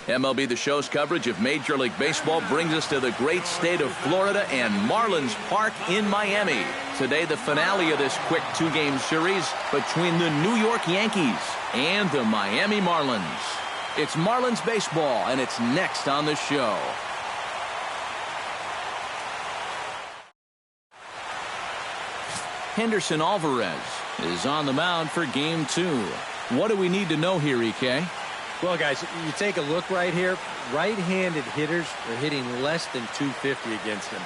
MLB The Show's coverage of Major League Baseball brings us to the great state of Florida and Marlins Park in Miami. Today, the finale of this quick two-game series between the New York Yankees and the Miami Marlins. It's Marlins baseball, and it's next on the show. Henderson Alvarez is on the mound for Game 2. What do we need to know here, EK? Well, guys, you take a look right here. Right-handed hitters are hitting less than 250 against him.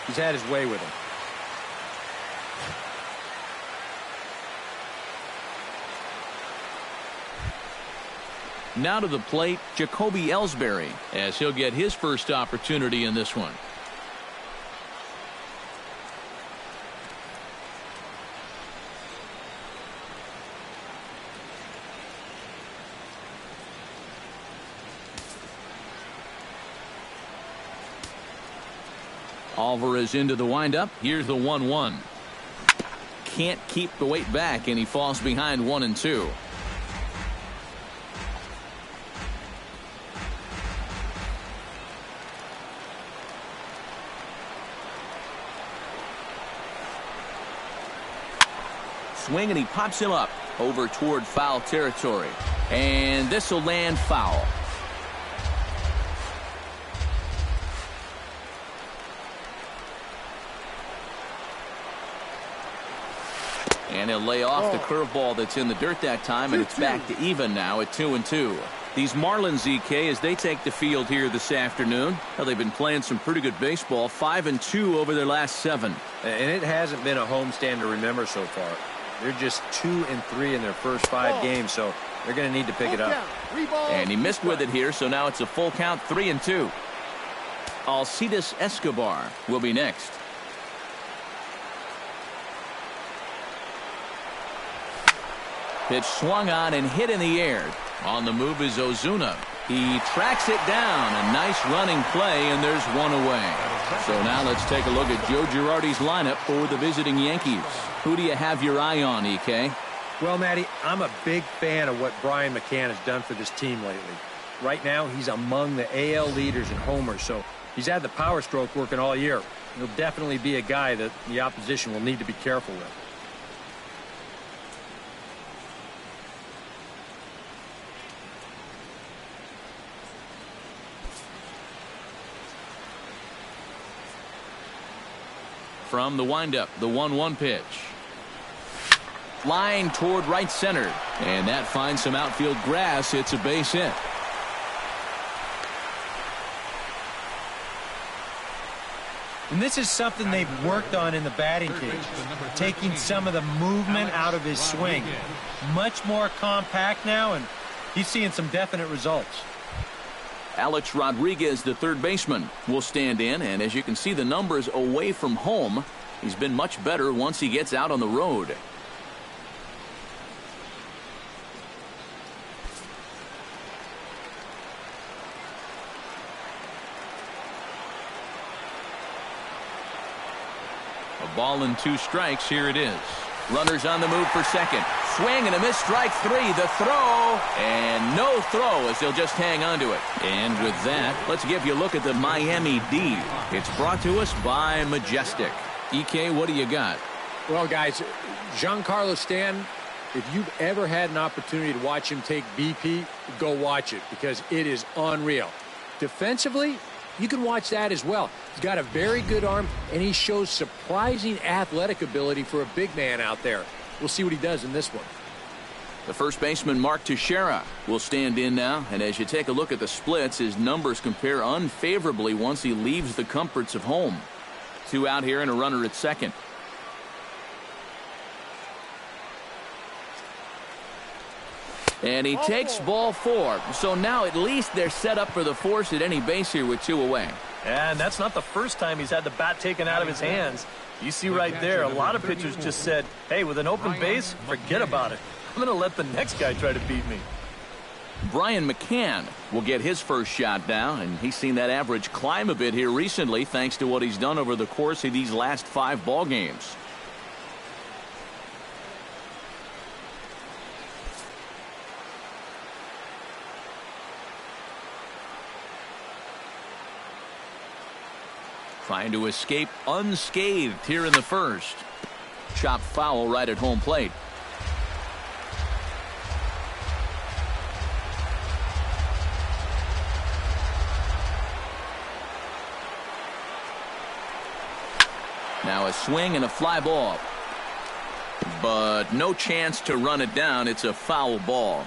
He's had his way with him. Now to the plate, Jacoby Ellsbury, as he'll get his first opportunity in this one. Alvarez into the windup. Here's the 1-1. Can't keep the weight back, and he falls behind 1-2. Swing, and he pops him up over toward foul territory. And this will land foul. And he'll lay off the curveball that's in the dirt that time, and it's back to even now at 2-2. These Marlins, EK, as they take the field here this afternoon, well, they've been playing some pretty good baseball, 5-2 over their last 7. And it hasn't been a homestand to remember so far. They're just 2-3 in their first 5 games, so they're going to need to pick it up. And he missed with it here, so now it's a full count, 3-2. Alcides Escobar will be next. Pitch swung on and hit in the air. On the move is Ozuna. He tracks it down. A nice running play, and there's one away. So now let's take a look at Joe Girardi's lineup for the visiting Yankees. Who do you have your eye on, EK? Well, Matty, I'm a big fan of what Brian McCann has done for this team lately. Right now, he's among the AL leaders in homers, so he's had the power stroke working all year. He'll definitely be a guy that the opposition will need to be careful with. From the windup, the 1-1 pitch. Flying toward right center. And that finds some outfield grass. It's a base hit. And this is something they've worked on in the batting cage. Taking some of the movement out of his swing. Much more compact now, and he's seeing some definite results. Alex Rodriguez, the third baseman, will stand in, and as you can see the numbers away from home, he's been much better once he gets out on the road. A ball and 2 strikes. Here it is. Runners on the move for second. Swing and a miss, strike 3. The throw, and no throw as they'll just hang on to it. And with that, let's give you a look at the Miami D. It's brought to us by Majestic. EK, what do you got? Well, guys, Giancarlo Stanton, if you've ever had an opportunity to watch him take BP, go watch it because it is unreal. Defensively, you can watch that as well. He's got a very good arm, and he shows surprising athletic ability for a big man out there. We'll see what he does in this one. The first baseman, Mark Teixeira, will stand in now. And as you take a look at the splits, his numbers compare unfavorably once he leaves the comforts of home. 2 out here and a runner at second. And he takes ball 4. So now at least they're set up for the force at any base here with 2 away. And that's not the first time he's had the bat taken out of his hands. You see right there, a lot of pitchers just said, hey, with an open base, forget about it. I'm going to let the next guy try to beat me. Brian McCann will get his first shot now, and he's seen that average climb a bit here recently thanks to what he's done over the course of these last 5 ball games. Trying to escape unscathed here in the first. Chopped foul right at home plate. Now a swing and a fly ball. But no chance to run it down. It's a foul ball.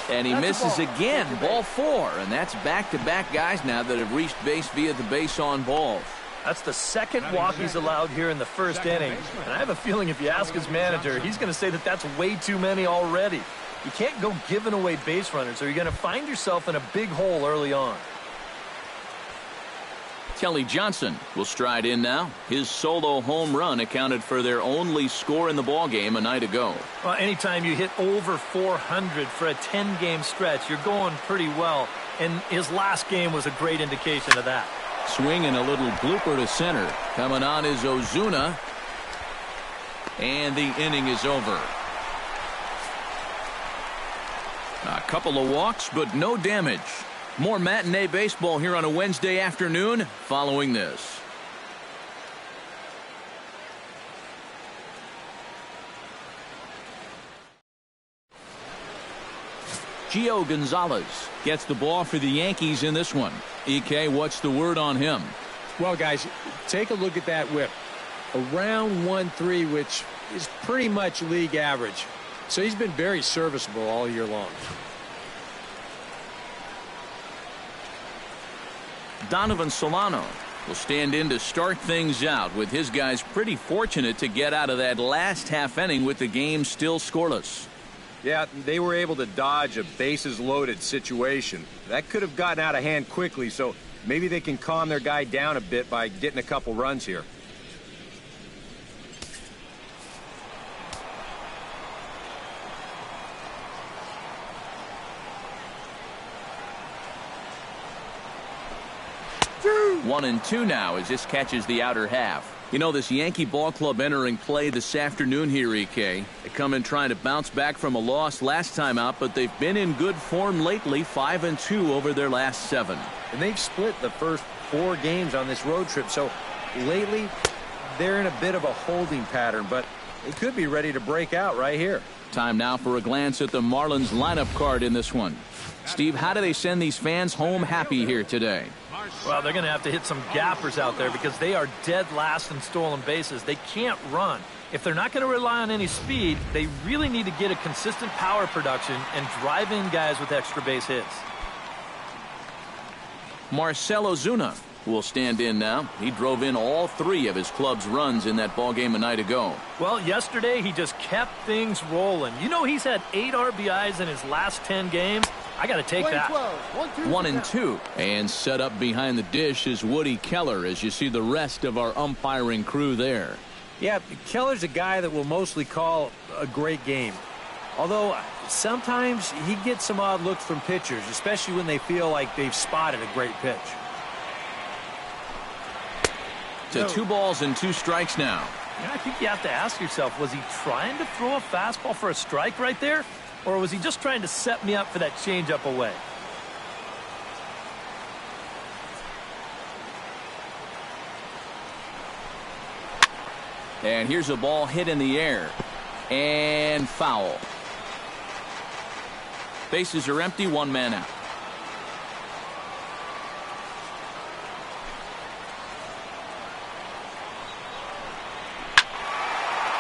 And he misses again. Ball 4. And that's back-to-back guys now that have reached base via the base on balls. That's the second walk he's allowed here in the first inning. And I have a feeling if you ask his manager, he's going to say that that's way too many already. You can't go giving away base runners or you're going to find yourself in a big hole early on. Kelly Johnson will stride in now. His solo home run accounted for their only score in the ballgame a night ago. Well, anytime you hit over 400 for a 10-game stretch, you're going pretty well. And his last game was a great indication of that. Swing and a little blooper to center. Coming on is Ozuna. And the inning is over. A couple of walks, but no damage. More matinee baseball here on a Wednesday afternoon following this. Gio Gonzalez gets the ball for the Yankees in this one. EK, what's the word on him? Well, guys, take a look at that whip. Around 1.3, which is pretty much league average. So he's been very serviceable all year long. Donovan Solano will stand in to start things out, with his guys pretty fortunate to get out of that last half inning with the game still scoreless. Yeah, they were able to dodge a bases-loaded situation. That could have gotten out of hand quickly, so maybe they can calm their guy down a bit by getting a couple runs here. One and two now as this catches the outer half. You know, this Yankee ball club entering play this afternoon here, EK. They come in trying to bounce back from a loss last time out, but they've been in good form lately, 5-2 over their last 7. And they've split the first 4 games on this road trip, so lately they're in a bit of a holding pattern, but they could be ready to break out right here. Time now for a glance at the Marlins lineup card in this one. Steve, how do they send these fans home happy here today? Well, they're going to have to hit some gappers out there because they are dead last in stolen bases. They can't run. If they're not going to rely on any speed, they really need to get a consistent power production and drive in guys with extra base hits. Marcell Ozuna will stand in now. He drove in all 3 of his club's runs in that ballgame a night ago. Well, yesterday he just kept things rolling. You know, he's had 8 RBIs in his last 10 games. I got to take that. 1 and 2. And set up behind the dish is Woody Keller as you see the rest of our umpiring crew there. Yeah, Keller's a guy that will mostly call a great game. Although sometimes he gets some odd looks from pitchers, especially when they feel like they've spotted a great pitch. To 2 balls and 2 strikes now. Yeah, I think you have to ask yourself, was he trying to throw a fastball for a strike right there? Or was he just trying to set me up for that changeup away? And here's a ball hit in the air. And foul. Bases are empty, 1 man out.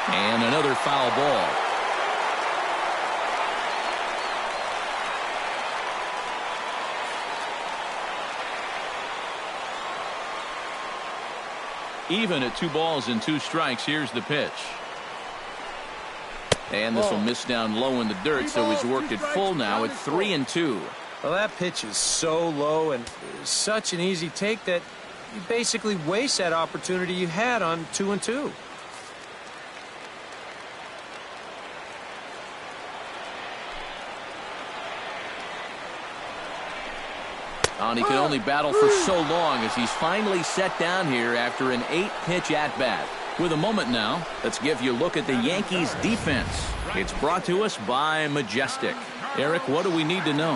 And another foul ball. Even at 2 balls and 2 strikes, here's the pitch. And this will miss down low in the dirt, so he's worked it full now at 3 and 2. Well, that pitch is so low and such an easy take that you basically waste that opportunity you had on 2 and 2. And he could only battle for so long as he's finally set down here after an 8-pitch at-bat. With a moment now, let's give you a look at the Yankees defense. It's brought to us by Majestic. Eric, what do we need to know?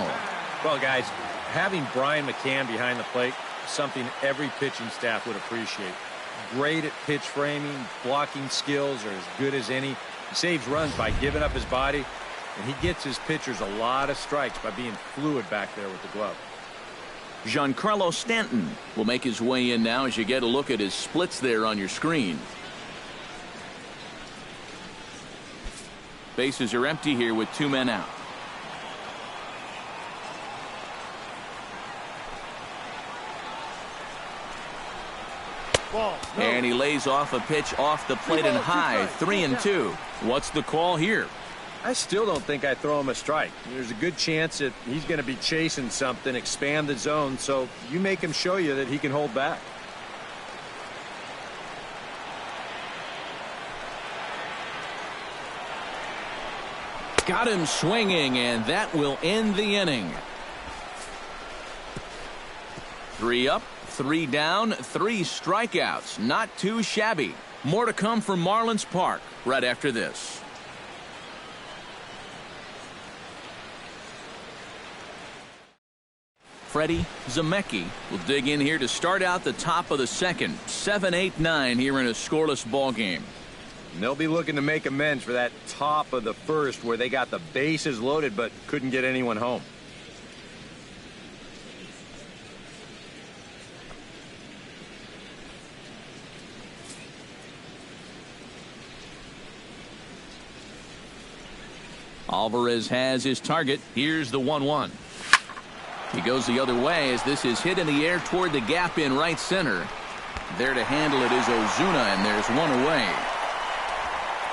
Well, guys, having Brian McCann behind the plate is something every pitching staff would appreciate. Great at pitch framing, blocking skills are as good as any. He saves runs by giving up his body, and he gets his pitchers a lot of strikes by being fluid back there with the glove. Giancarlo Stanton will make his way in now as you get a look at his splits there on your screen. Bases are empty here with 2 men out. And he lays off a pitch off the plate and high, 3-2. What's the call here? I still don't think I throw him a strike. There's a good chance that he's going to be chasing something, expand the zone, so you make him show you that he can hold back. Got him swinging, and that will end the inning. 3 up, 3 down, 3 strikeouts. Not too shabby. More to come from Marlins Park right after this. Freddie Zemecki will dig in here to start out the top of the second. 7-8-9 here in a scoreless ball game. And they'll be looking to make amends for that top of the first where they got the bases loaded but couldn't get anyone home. Alvarez has his target. Here's the 1-1. He goes the other way as this is hit in the air toward the gap in right center. There to handle it is Ozuna, and there's 1 away.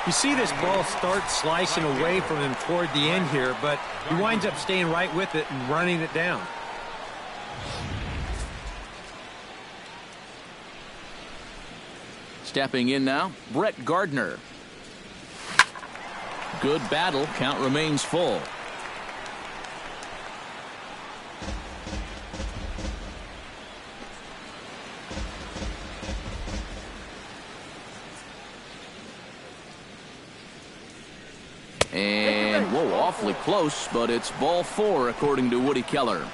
You see this ball start slicing away from him toward the end here, but he winds up staying right with it and running it down. Stepping in now, Brett Gardner. Good battle. Count remains full. And, whoa, awfully close, but it's ball 4 according to Woody Keller.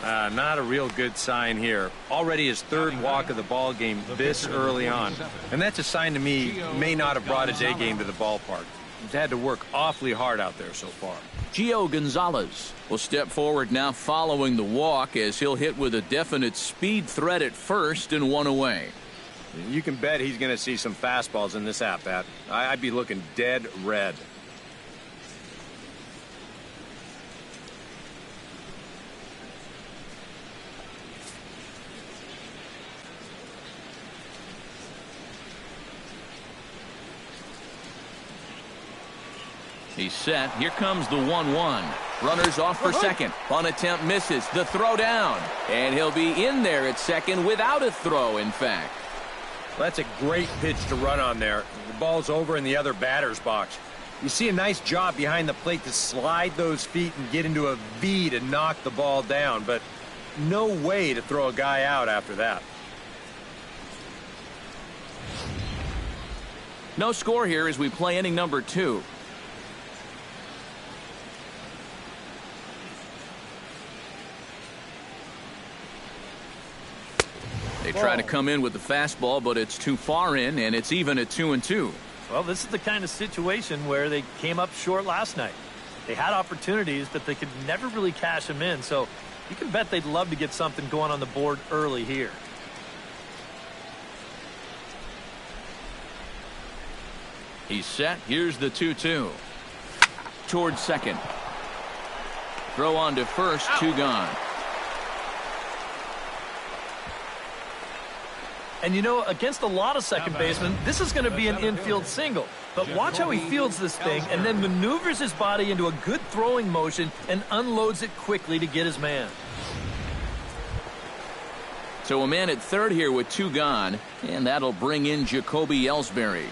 Not a real good sign here. Already his 3rd walk of the ball game this early on. And that's a sign to me he may not have brought his A game to the ballpark. He's had to work awfully hard out there so far. Gio Gonzalez will step forward now following the walk as he'll hit with a definite speed threat at first and 1 away. You can bet he's going to see some fastballs in this at-bat. I'd be looking dead red. He's set. Here comes the 1-1. Runners off for second. Bunt attempt misses. The throw down. And he'll be in there at second without a throw, in fact. Well, that's a great pitch to run on there. The ball's over in the other batter's box. You see a nice job behind the plate to slide those feet and get into a V to knock the ball down, but no way to throw a guy out after that. No score here as we play inning number 2. They try to come in with the fastball, but it's too far in, and it's even at 2-2. Well, this is the kind of situation where they came up short last night. They had opportunities, but they could never really cash them in. So you can bet they'd love to get something going on the board early here. He's set. Here's the 2-2. Towards second. Throw on to first. 2 gone. And you know, against a lot of second basemen, this is going to be an infield single. But watch how he fields this thing and then maneuvers his body into a good throwing motion and unloads it quickly to get his man. So a man at third here with 2 gone, and that'll bring in Jacoby Ellsbury.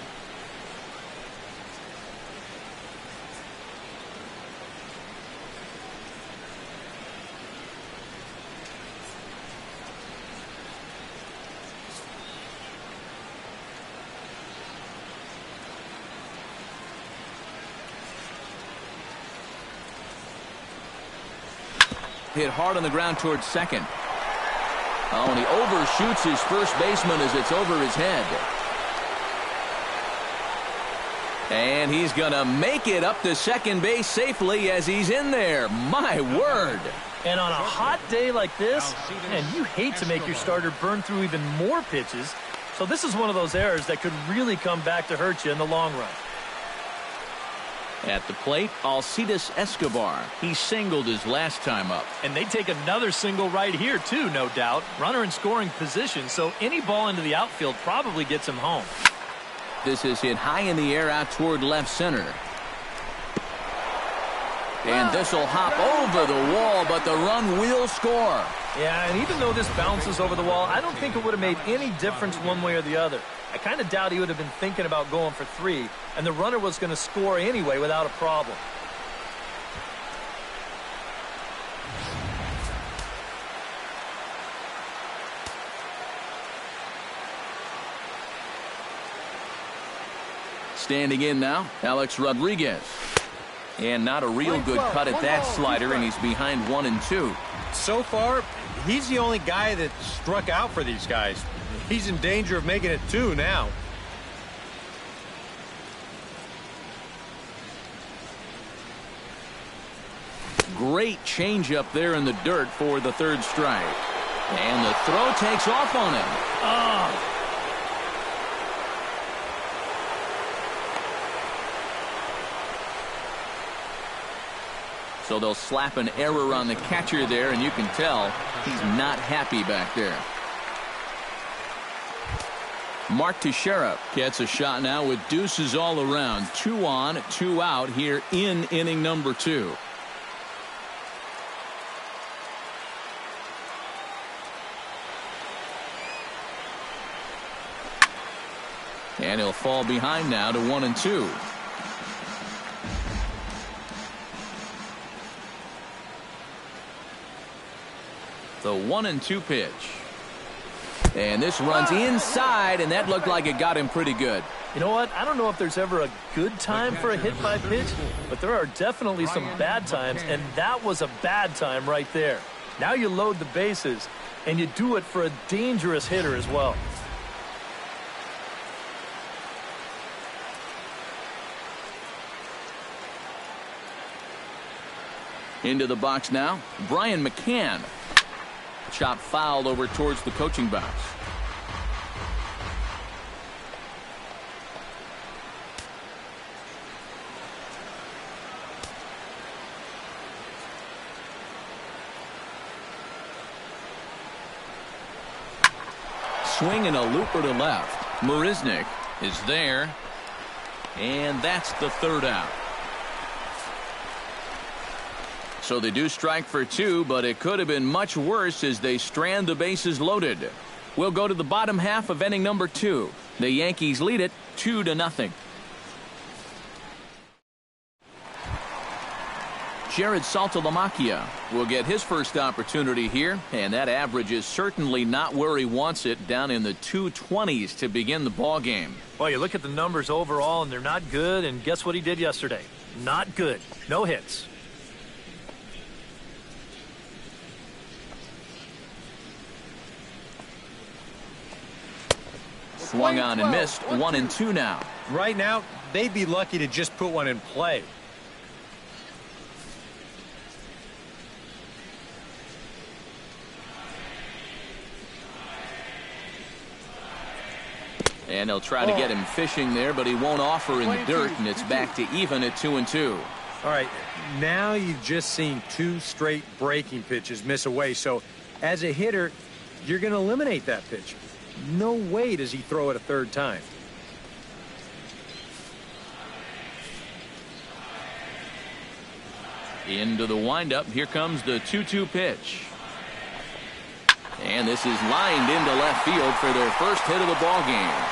hit hard on the ground towards second. Oh, and he overshoots his first baseman as it's over his head. And he's going to make it up to second base safely as he's in there. My word. And on a hot day like this, man, you hate to make your starter burn through even more pitches. So this is one of those errors that could really come back to hurt you in the long run. At the plate, Alcides Escobar. He singled his last time up. And they take another single right here, too, no doubt. Runner in scoring position, so any ball into the outfield probably gets him home. This is hit high in the air out toward left center. And this will hop over the wall, but the run will score. Yeah, and even though this bounces over the wall, I don't think it would have made any difference one way or the other. I kind of doubt he would have been thinking about going for 3, and the runner was going to score anyway without a problem. Standing in now, Alex Rodriguez. And not a real good cut at that slider, and he's behind 1-2. So far, he's the only guy that struck out for these guys. He's in danger of making it 2 now. Great changeup there in the dirt for the third strike. And the throw takes off on him. Oh. So they'll slap an error on the catcher there, and you can tell he's not happy back there. Mark Teixeira gets a shot now with deuces all around. 2 on, 2 out here in inning number 2. And he'll fall behind now to 1-2. The 1-2 pitch. And this runs inside, and that looked like it got him pretty good. You know what? I don't know if there's ever a good time for a hit by pitch, but there are definitely some bad times, and that was a bad time right there. Now you load the bases, and you do it for a dangerous hitter as well. Into the box now, Brian McCann. Chop fouled over towards the coaching box. Swing and a looper to left. Marisnick is there. And that's the third out. So they do strike for 2, but it could have been much worse as they strand the bases loaded. We'll go to the bottom half of inning number 2. The Yankees lead it 2-0. Jared Saltalamacchia will get his first opportunity here, and that average is certainly not where he wants it, down in the 220s to begin the ball game. Well, you look at the numbers overall, and they're not good, and guess what he did yesterday? Not good. No hits. Swung on and missed. 1-2 now. Right now, they'd be lucky to just put one in play. And they'll try to get him fishing there, but he won't offer in the dirt, and it's back to even at 2-2. All right, now you've just seen 2 straight breaking pitches miss away. So as a hitter, you're going to eliminate that pitch. No way does he throw it a third time. Into the windup. Here comes the 2-2 pitch. And this is lined into left field for their first hit of the ball game.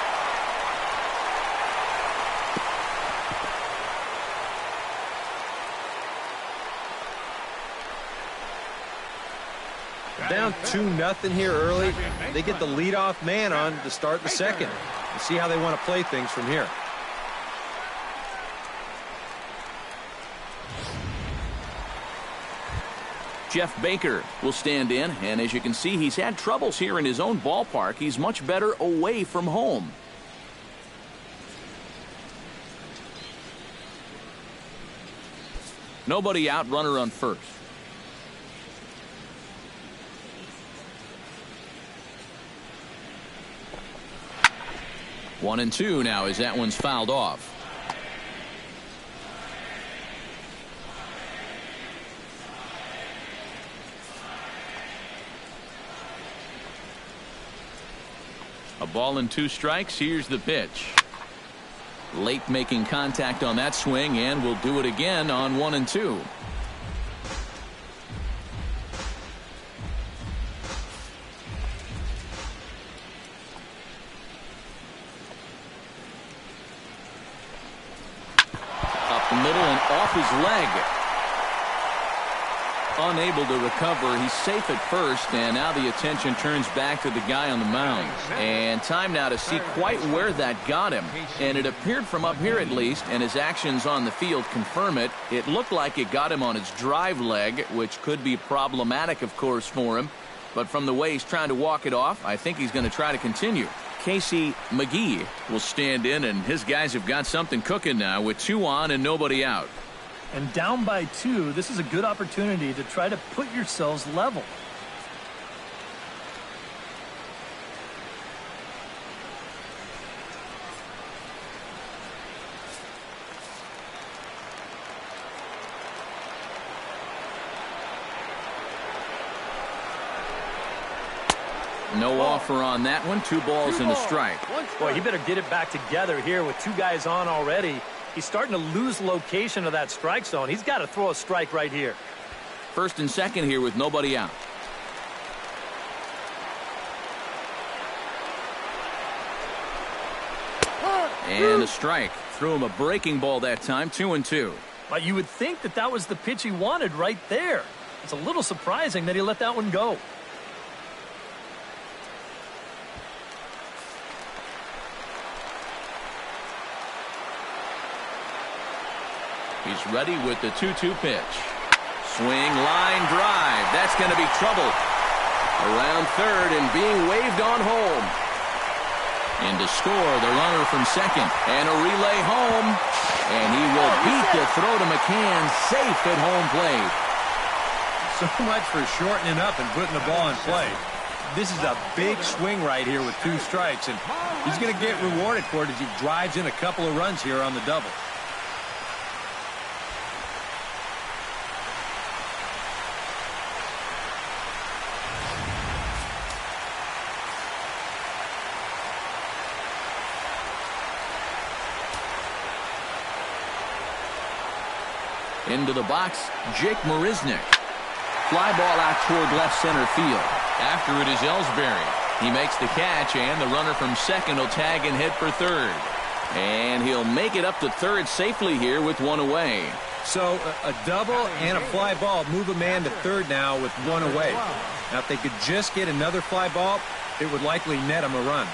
Down 2-0 here early. They get the leadoff man on to start the second. We'll see how they want to play things from here. Jeff Baker will stand in, and as you can see, he's had troubles here in his own ballpark. He's much better away from home. Nobody out, runner on first. One and two now as that one's fouled off. A ball and 2 strikes. Here's the pitch. Late making contact on that swing, and will do it again on 1 and 2. Up the middle and off his leg. Unable to recover. He's safe at first, and now the attention turns back to the guy on the mound. And time now to see quite where that got him. And it appeared from up here at least, and his actions on the field confirm it. It looked like it got him on his drive leg, which could be problematic, of course, for him. But from the way he's trying to walk it off, I think he's going to try to continue. Casey McGee will stand in, and his guys have got something cooking now with 2 on and nobody out. And down by 2, this is a good opportunity to try to put yourselves level. No offer on that one. 2 balls and a strike. Boy, he better get it back together here with 2 guys on already. He's starting to lose location of that strike zone. He's got to throw a strike right here. First and second here with nobody out. And a strike. Threw him a breaking ball that time. 2 and 2. But you would think that that was the pitch he wanted right there. It's a little surprising that he let that one go. He's ready with the 2-2 pitch. Swing, line, drive. That's going to be trouble. Around third and being waved on home. And to score, the runner from second. And a relay home. And he will beat the throw to McCann. Safe at home plate. So much for shortening up and putting the ball in play. This is a big swing right here with 2 strikes. And he's going to get rewarded for it as he drives in a couple of runs here on the double. Into the box, Jake Marisnick. Fly ball out toward left center field. After it is Ellsbury. He makes the catch, and the runner from second will tag and hit for third. And he'll make it up to third safely here with 1 away. So a double and a fly ball move a man to third now with 1 away. Now if they could just get another fly ball, it would likely net him a run.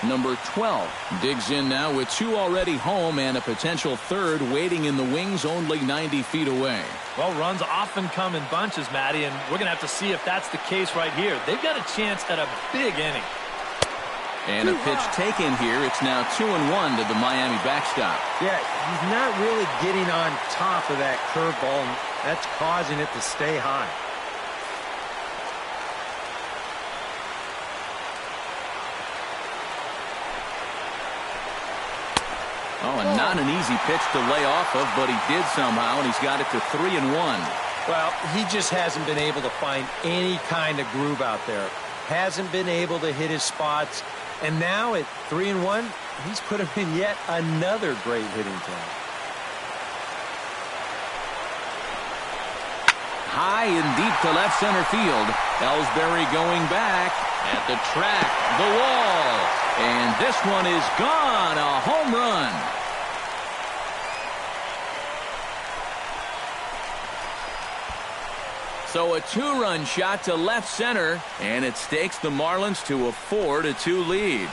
Number 12 digs in now with 2 already home and a potential third waiting in the wings only 90 feet away. Well, runs often come in bunches, Matty, and we're going to have to see if that's the case right here. They've got a chance at a big inning. And a pitch taken here. It's now 2-1 to the Miami backstop. Yeah, he's not really getting on top of that curveball, and that's causing it to stay high. Oh, and not an easy pitch to lay off of, but he did somehow, and he's got it to 3-1. Well, he just hasn't been able to find any kind of groove out there. Hasn't been able to hit his spots. And now at 3-1, he's put him in yet another great hitting time. High and deep to left center field. Ellsbury going back at the track, the wall. And this one is gone, a home run. So a 2-run shot to left center, and it stakes the Marlins to a 4-2 lead.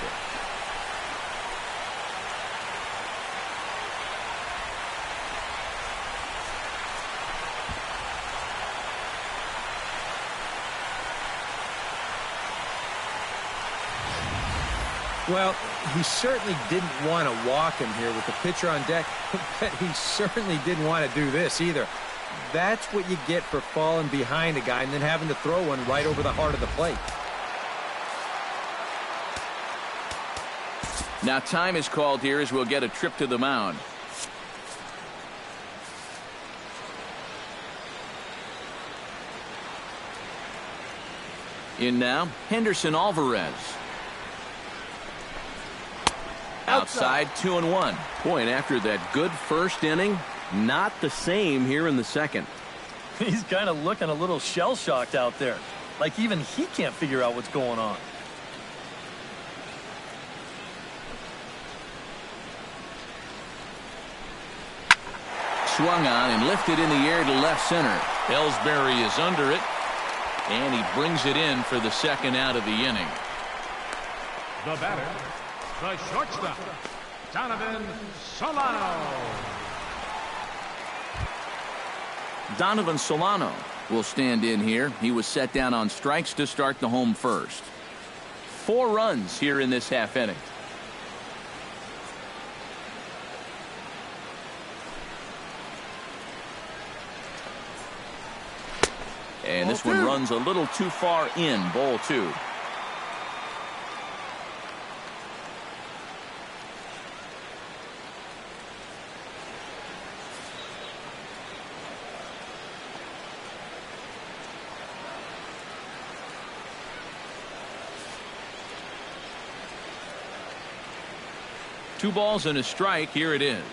Well, he certainly didn't want to walk him here with the pitcher on deck, but he certainly didn't want to do this either. That's what you get for falling behind a guy and then having to throw one right over the heart of the plate. Now time is called here as we'll get a trip to the mound. In now, Henderson Alvarez. Outside, 2-1. Boy, and after that good first inning, not the same here in the second. He's kind of looking a little shell-shocked out there. Like even he can't figure out what's going on. Swung on and lifted in the air to left center. Ellsbury is under it, and he brings it in for the second out of the inning. The batter, the shortstop, Donovan Solano. Donovan Solano will stand in here. He was set down on strikes to start the home first. 4 runs here in this half inning. And this one runs a little too far in, ball 2. Two balls and a strike. Here it is.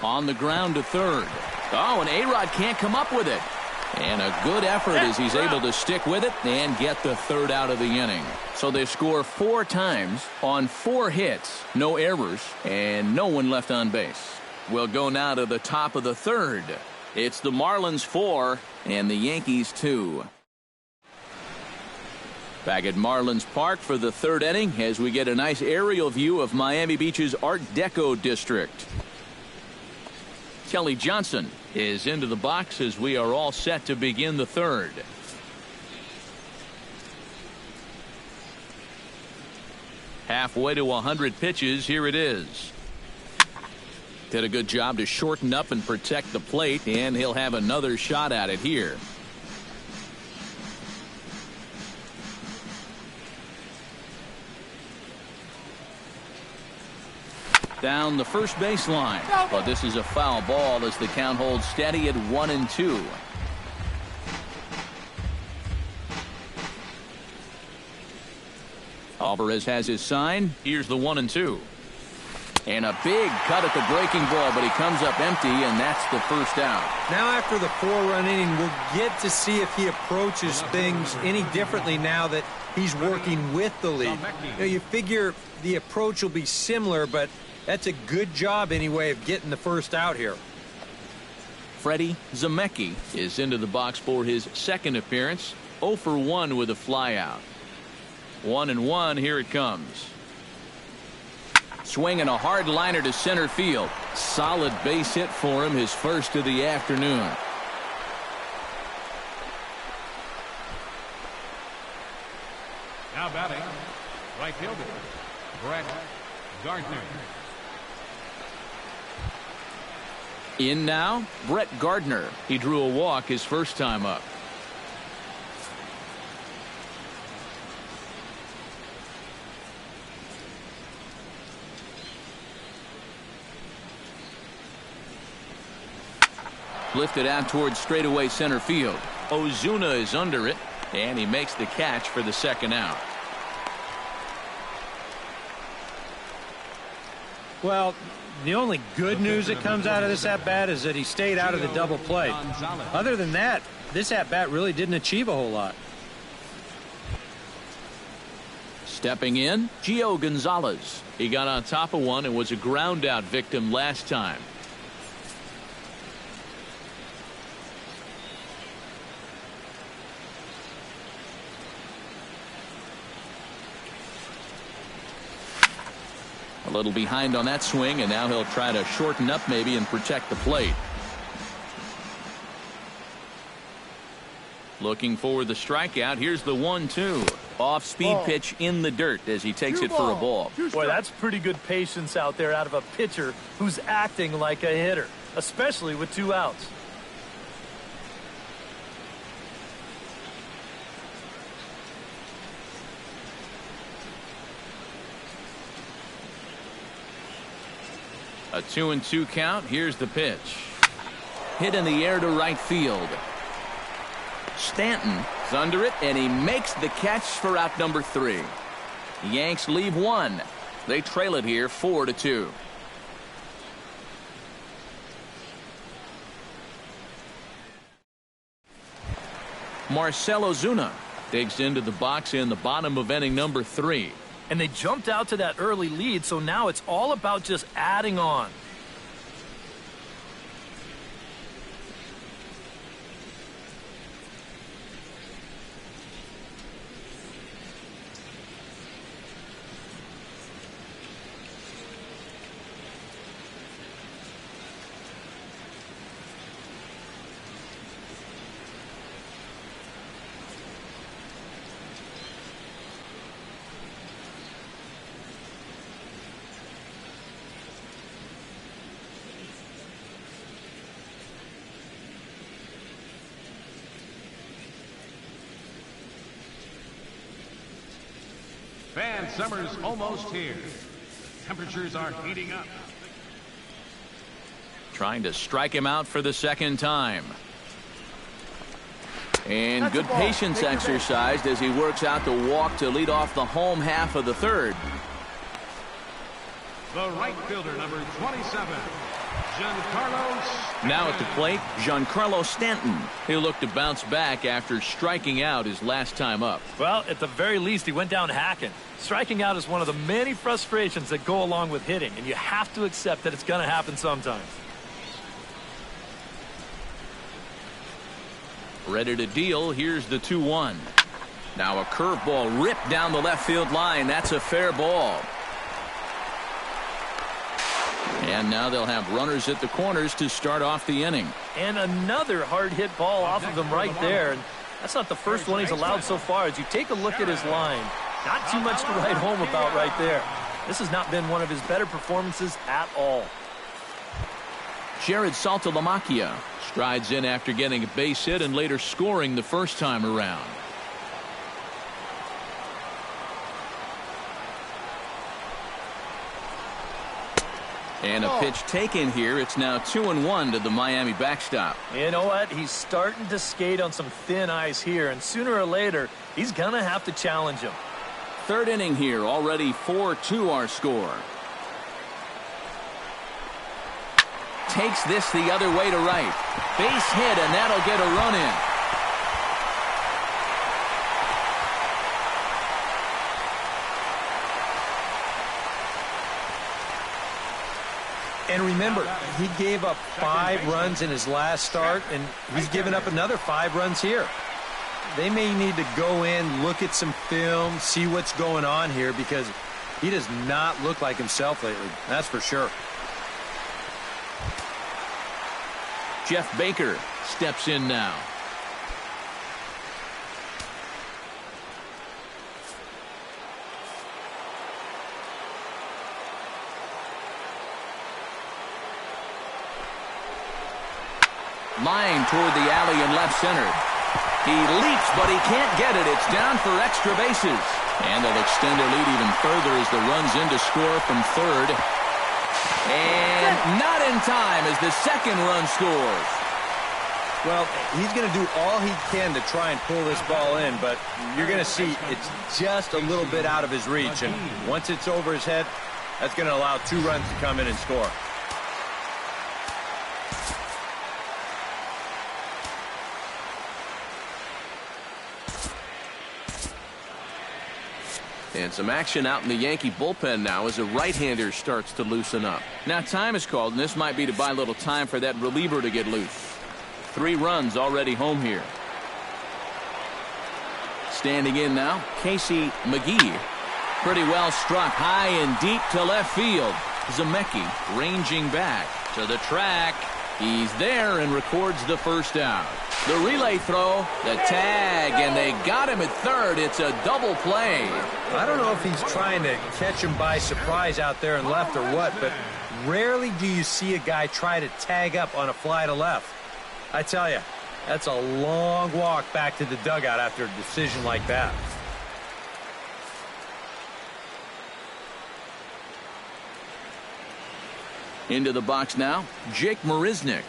On the ground to third. Oh, and A-Rod can't come up with it. And a good effort as he's able to stick with it and get the third out of the inning. So they score 4 times on 4 hits, no errors, and no one left on base. We'll go now to the top of the third. It's the Marlins 4 and the Yankees 2. Back at Marlins Park for the third inning as we get a nice aerial view of Miami Beach's Art Deco district. Kelly Johnson is into the box as we are all set to begin the third. Halfway to 100 pitches. Here it is. Did a good job to shorten up and protect the plate, and he'll have another shot at it here. Down the first baseline, but this is a foul ball as the count holds steady at 1-2. Alvarez has his sign. Here's the 1-2. And a big cut at the breaking ball, but he comes up empty, and that's the first out. Now after the 4-run inning, we'll get to see if he approaches things any differently now that he's working with the lead. You figure the approach will be similar, but that's a good job anyway of getting the first out here. Freddie Zemecki is into the box for his second appearance. 0 for 1 with a flyout. 1-1. Here it comes. Swinging a hard liner to center field. Solid base hit for him, his first of the afternoon. Now batting, right fielder, Brett Gardner. In now, Brett Gardner. He drew a walk his first time up. Lifted out towards straightaway center field. Ozuna is under it, and he makes the catch for the second out. Well, the only good news that comes out of this at-bat is that he stayed out of the double play. Other than that, this at-bat really didn't achieve a whole lot. Stepping in, Gio Gonzalez. He got on top of one and was a ground-out victim last time. A little behind on that swing, and now he'll try to shorten up maybe and protect the plate. Looking for the strikeout. Here's the 1-2. Off-speed pitch in the dirt as he takes it for a ball. Boy, that's pretty good patience out there out of a pitcher who's acting like a hitter, especially with 2 outs. A 2-2 count. Here's the pitch. Hit in the air to right field. Stanton is under it, and he makes the catch for out number 3. Yanks leave 1. They trail it here 4-2. Marcell Ozuna digs into the box in the bottom of inning number 3. And they jumped out to that early lead, so now it's all about just adding on. Fans, summer's almost here. Temperatures are heating up. Trying to strike him out for the second time. And good patience exercised as he works out the walk to lead off the home half of the 3rd. The right fielder, number 27, Giancarlo. Now at the plate, Giancarlo Stanton. He'll look to bounce back after striking out his last time up. Well, at the very least, he went down hacking. Striking out is one of the many frustrations that go along with hitting, and you have to accept that it's going to happen sometimes. Ready to deal. Here's the 2-1. Now a curveball ripped down the left field line. That's a fair ball. And now they'll have runners at the corners to start off the inning. And another hard hit ball off of him right there. And that's not the first one he's allowed so far. As you take a look at his line, not too much to write home about right there. This has not been one of his better performances at all. Jared Saltalamacchia strides in after getting a base hit and later scoring the first time around. And a pitch taken here. It's now 2-1 to the Miami backstop. You know what? He's starting to skate on some thin ice here, and sooner or later, he's going to have to challenge him. 3rd inning here, already 4-2 our score. Takes this the other way to right. Base hit, and that'll get a run in. And remember, he gave up 5 runs in his last start, and he's given up another 5 runs here. They may need to go in, look at some film, see what's going on here, because he does not look like himself lately. That's for sure. Jeff Baker steps in now. Line toward the alley in left center. He leaps, but he can't get it. It's down for extra bases. And they'll extend their lead even further as the run's in to score from 3rd. And not in time as the 2nd run scores. Well, he's going to do all he can to try and pull this ball in, but you're going to see it's just a little bit out of his reach. And once it's over his head, that's going to allow 2 runs to come in and score. And some action out in the Yankee bullpen now as a right-hander starts to loosen up. Now time is called, and this might be to buy a little time for that reliever to get loose. 3 runs already home here. Standing in now, Casey McGee. Pretty well struck high and deep to left field. Zemecki ranging back to the track. He's there and records the first out. The relay throw, the tag, and they got him at third. It's a double play. I don't know if he's trying to catch him by surprise out there in left or what, but rarely do you see a guy try to tag up on a fly to left. I tell you, that's a long walk back to the dugout after a decision like that. Into the box now, Jake Marisnick.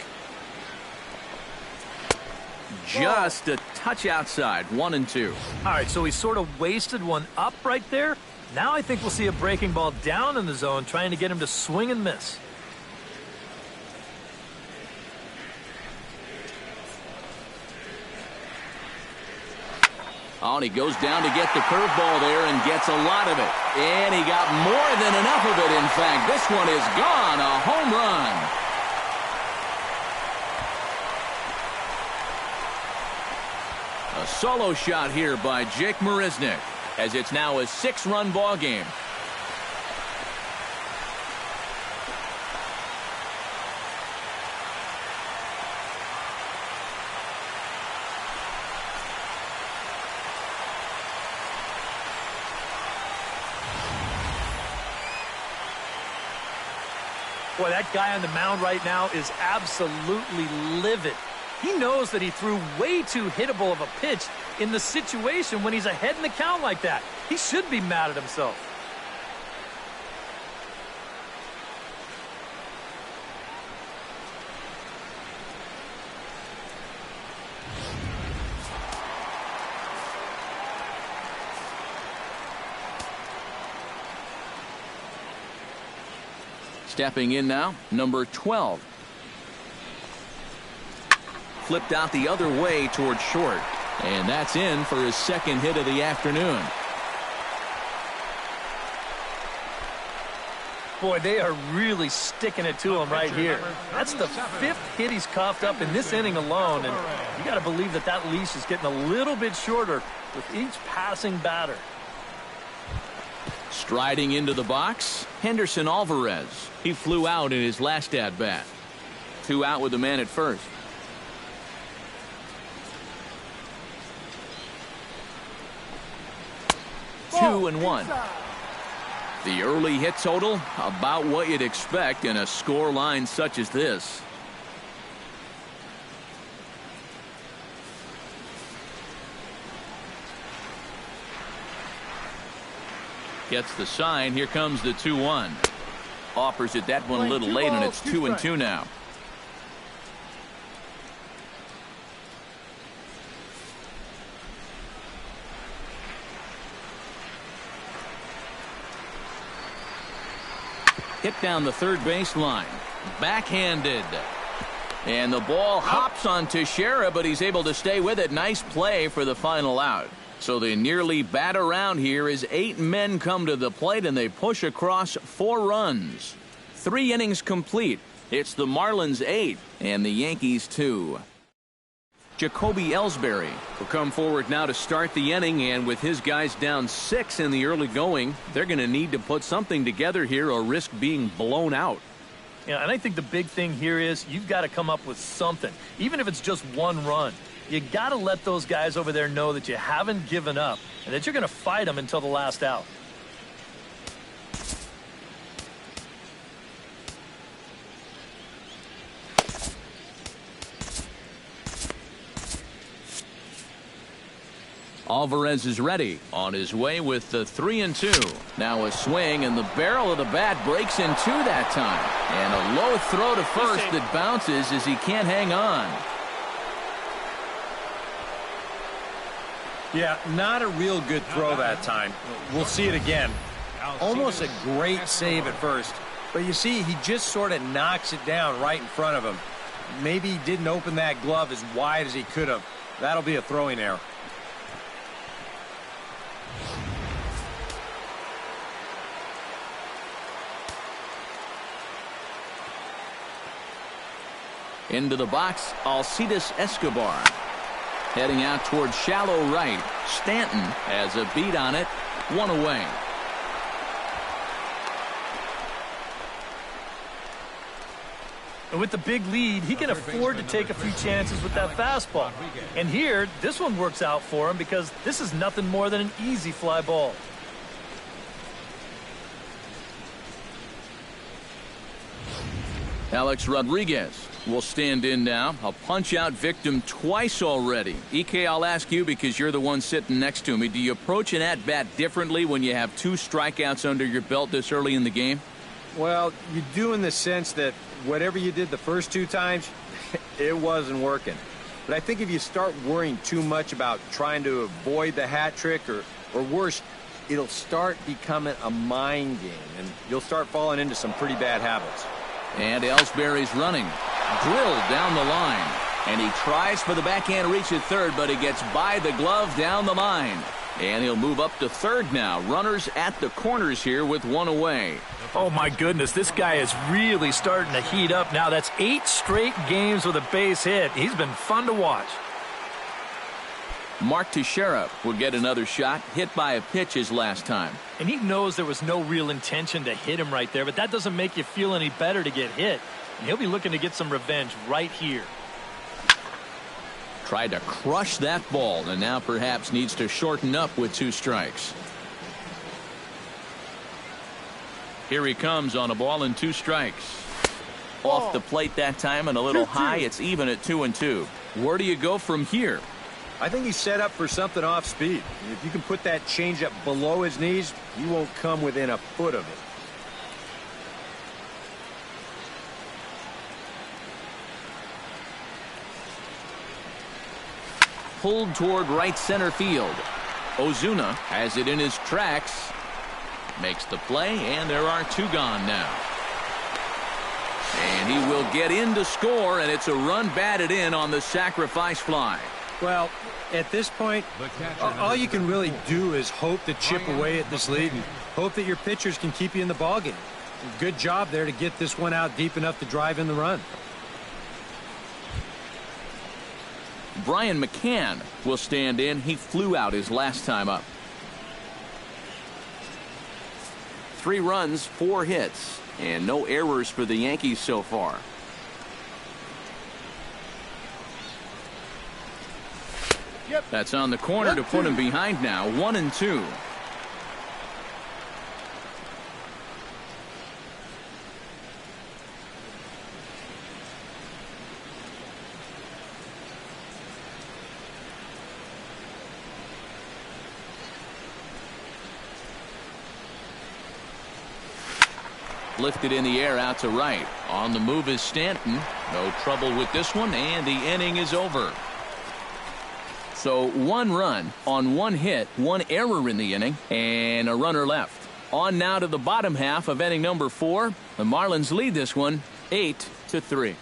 Just a touch outside, 1-2. All right, so he sort of wasted one up right there. Now I think we'll see a breaking ball down in the zone, trying to get him to swing and miss. Oh, and he goes down to get the curveball there and gets a lot of it. And he got more than enough of it, in fact. This one is gone, a home run. A solo shot here by Jake Marisnick, as it's now a 6-run ball game. Boy, that guy on the mound right now is absolutely livid. He knows that he threw way too hittable of a pitch in the situation when he's ahead in the count like that. He should be mad at himself. Stepping in now, number 12. Flipped out the other way toward short. And that's in for his second hit of the afternoon. Boy, they are really sticking it to him right here. That's the 5th hit he's coughed up in this inning alone, and you got to believe that that leash is getting a little bit shorter with each passing batter. Striding into the box, Henderson Alvarez. He flew out in his last at-bat. 2 out with the man at first. Two and 1. The early hit total, about what you'd expect in a score line such as this. Gets the sign. Here comes the 2-1. Offers it that one a little late, and it's 2-2 now. Hit down the third baseline. Backhanded. And the ball hops on Teixeira, but he's able to stay with it. Nice play for the final out. So they nearly bat around here as 8 men come to the plate, and they push across 4 runs. 3 innings complete. It's the Marlins 8 and the Yankees 2. Jacoby Ellsbury will come forward now to start the inning, and with his guys down 6 in the early going, they're going to need to put something together here or risk being blown out. Yeah, and I think the big thing here is you've got to come up with something, even if it's just 1 run. You got to let those guys over there know that you haven't given up and that you're going to fight them until the last out. Alvarez is ready, on his way with the 3-2. Now a swing, and the barrel of the bat breaks in 2 that time. And a low throw to first that bounces as he can't hang on. Yeah, not a real good throw that time. We'll see it again. Almost a great save at first. But you see, he just sort of knocks it down right in front of him. Maybe he didn't open that glove as wide as he could have. That'll be a throwing error. Into the box, Alcides Escobar. Heading out toward shallow right. Stanton has a beat on it. 1 away. And with the big lead, he can afford to take a few chances with that fastball. And here, this one works out for him because this is nothing more than an easy fly ball. Alex Rodriguez will stand in now. A punch-out victim twice already. EK, I'll ask you because you're the one sitting next to me. Do you approach an at-bat differently when you have 2 strikeouts under your belt this early in the game? Well, you do in the sense that whatever you did the first 2 times, it wasn't working. But I think if you start worrying too much about trying to avoid the hat trick or worse, it'll start becoming a mind game, and you'll start falling into some pretty bad habits. And Ellsbury's running. Drilled down the line. And he tries for the backhand reach at third, but he gets by the glove down the line. And he'll move up to third now. Runners at the corners here with 1 away. Oh, my goodness. This guy is really starting to heat up now. That's 8 straight games with a base hit. He's been fun to watch. Mark Teixeira will get another shot, hit by a pitch his last time. And he knows there was no real intention to hit him right there, but that doesn't make you feel any better to get hit. And he'll be looking to get some revenge right here. Tried to crush that ball, and now perhaps needs to shorten up with 2 strikes. Here he comes on a ball and 2 strikes. Off the plate that time and a little high. It's even at 2-2. Where do you go from here? I think he's set up for something off speed. If you can put that changeup below his knees, you won't come within a foot of it. Pulled toward right center field. Ozuna has it in his tracks. Makes the play, and there are 2 gone now. And he will get in to score, and it's a run batted in on the sacrifice fly. Well, at this point, all you can really do is hope to chip away at this lead and hope that your pitchers can keep you in the ballgame. Good job there to get this one out deep enough to drive in the run. Brian McCann will stand in. He flew out his last time up. 3 runs, 4 hits, and no errors for the Yankees so far. That's on the corner to put him behind now. 1-2. Lifted in the air out to right. On the move is Stanton. No trouble with this one, and the inning is over. So 1 run on 1 hit, 1 error in the inning, and a runner left. On now to the bottom half of inning number 4. The Marlins lead this one 8-3.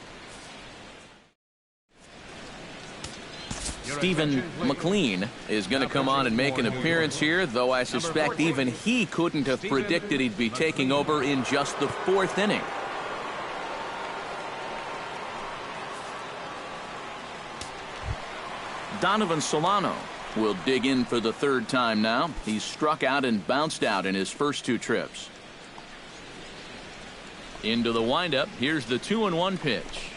Stephen McLean is going to come on and make an appearance here, though I suspect even he couldn't have predicted he'd be taking over in just the 4th inning. Donovan Solano will dig in for the 3rd time now. He's struck out and bounced out in his first 2 trips. Into the windup. Here's the 2-1 pitch.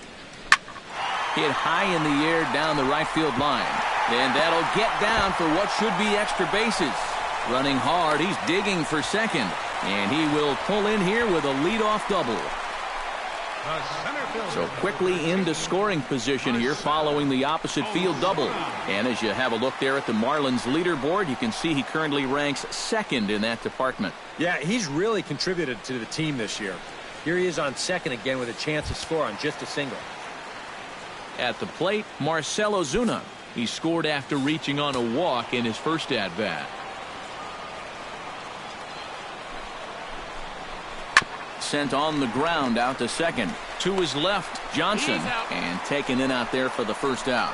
Hit high in the air down the right field line. And that'll get down for what should be extra bases. Running hard. He's digging for second. And he will pull in here with a leadoff double. So quickly into scoring position here following the opposite field double. And as you have a look there at the Marlins leaderboard, you can see he currently ranks 2nd in that department. Yeah, he's really contributed to the team this year. Here he is on 2nd again with a chance to score on just a single. At the plate, Marcell Ozuna. He scored after reaching on a walk in his first at-bat. Sent on the ground out to second. To his left, Johnson, and taken in out there for the first out.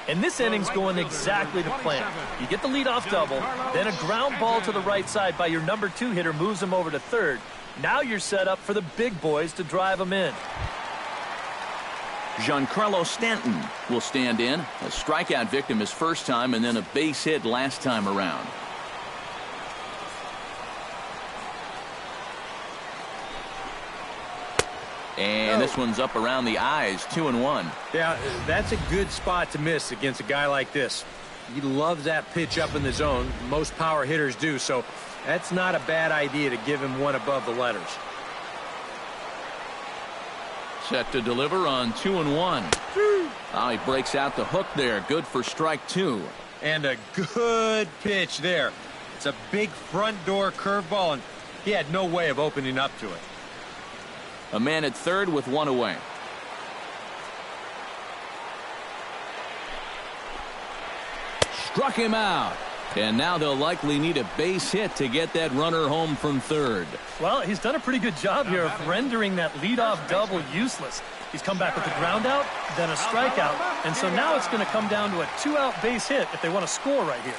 And this inning's going exactly to plan. You get the leadoff double, then a ground ball to the right side by your number 2 hitter moves him over to third. Now you're set up for the big boys to drive him in. Giancarlo Stanton will stand in. A strikeout victim his first time and then a base hit last time around. And this one's up around the eyes, 2-1. Yeah, that's a good spot to miss against a guy like this. He loves that pitch up in the zone. Most power hitters do, so that's not a bad idea to give him one above the letters. Set to deliver on 2-1. Oh, he breaks out the hook there. Good for strike 2. And a good pitch there. It's a big front door curveball, and he had no way of opening up to it. A man at third with one away. Struck him out. And now they'll likely need a base hit to get that runner home from third. Well, he's done a pretty good job here of rendering that leadoff double useless. He's come back with a ground out, then a strikeout, and so now it's going to come down to a 2-out base hit if they want to score right here.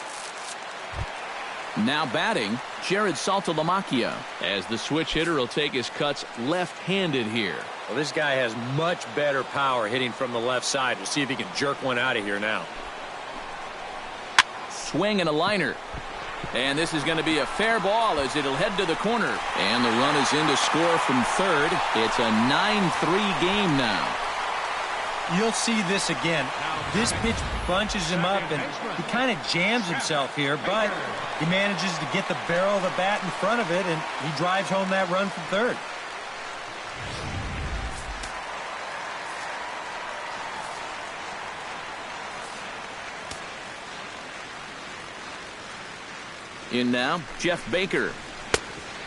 Now batting, Jared Saltalamacchia, as the switch hitter will take his cuts left-handed here. Well, this guy has much better power hitting from the left side. We'll see if he can jerk one out of here now. Swing and a liner. And this is going to be a fair ball as it'll head to the corner. And the run is in to score from third. It's a 9-3 game now. You'll see this again. This pitch bunches him up, and he kind of jams himself here, but he manages to get the barrel of the bat in front of it, and he drives home that run from third. In now, Jeff Baker.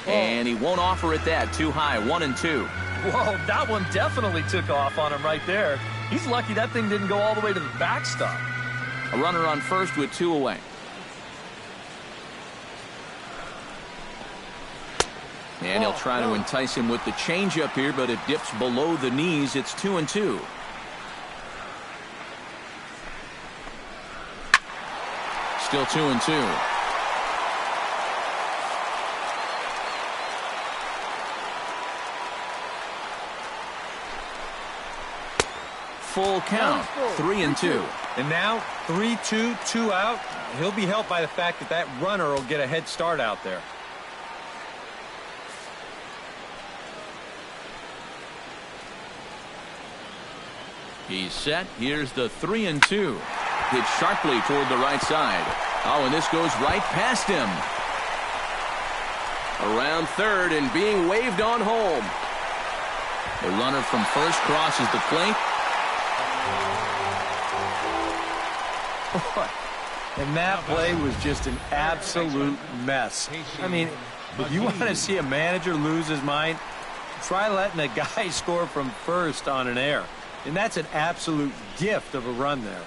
And he won't offer it that. Too high, 1-2. Whoa, that one definitely took off on him right there. He's lucky that thing didn't go all the way to the backstop. A runner on first with 2 away. And he'll try to entice him with the changeup here, but it dips below the knees. It's 2-2. Still 2-2. Full count, 3-2. And now 3-2, 2 out. He'll be helped by the fact that that runner will get a head start out there. He's set. Here's the 3-2. Hit sharply toward the right side. Oh, and this goes right past him. Around third and being waved on home. The runner from first crosses the plate. And that play was just an absolute mess. I mean, if you want to see a manager lose his mind, try letting a guy score from first on an error. And that's an absolute gift of a run there.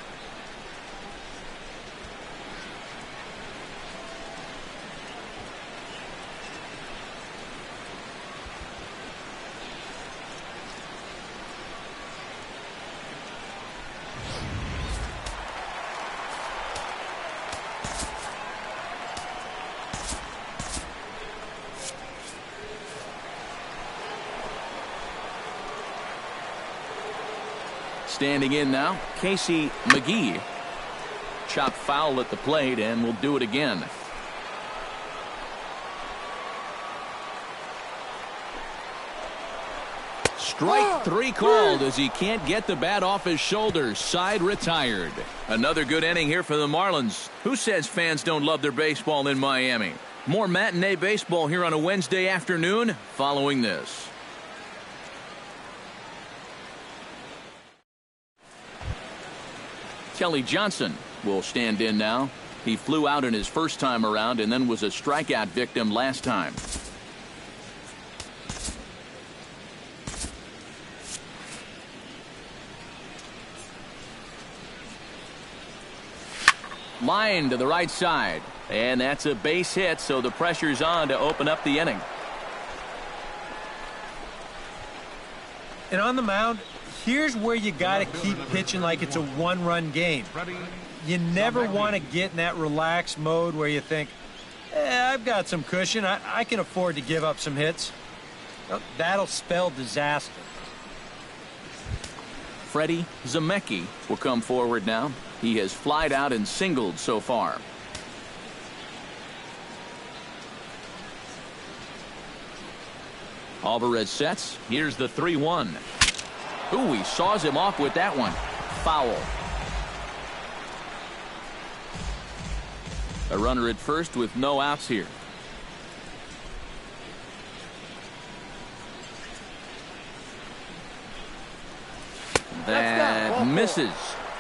Standing in now, Casey McGee. Chopped foul at the plate, and will do it again. Strike 3 called as he can't get the bat off his shoulders. Side retired. Another good inning here for the Marlins. Who says fans don't love their baseball in Miami? More matinee baseball here on a Wednesday afternoon following this. Kelly Johnson will stand in now. He flew out in his first time around and then was a strikeout victim last time. Line to the right side. And that's a base hit, so the pressure's on to open up the inning. And on the mound, here's where you got to keep pitching like it's a one-run game. You never want to get in that relaxed mode where you think, I've got some cushion. I can afford to give up some hits. Well, that'll spell disaster. Freddie Zemecki will come forward now. He has flied out and singled so far. Alvarez sets. Here's the 3-1. Ooh, he saws him off with that one. Foul. A runner at first with no outs here. That misses.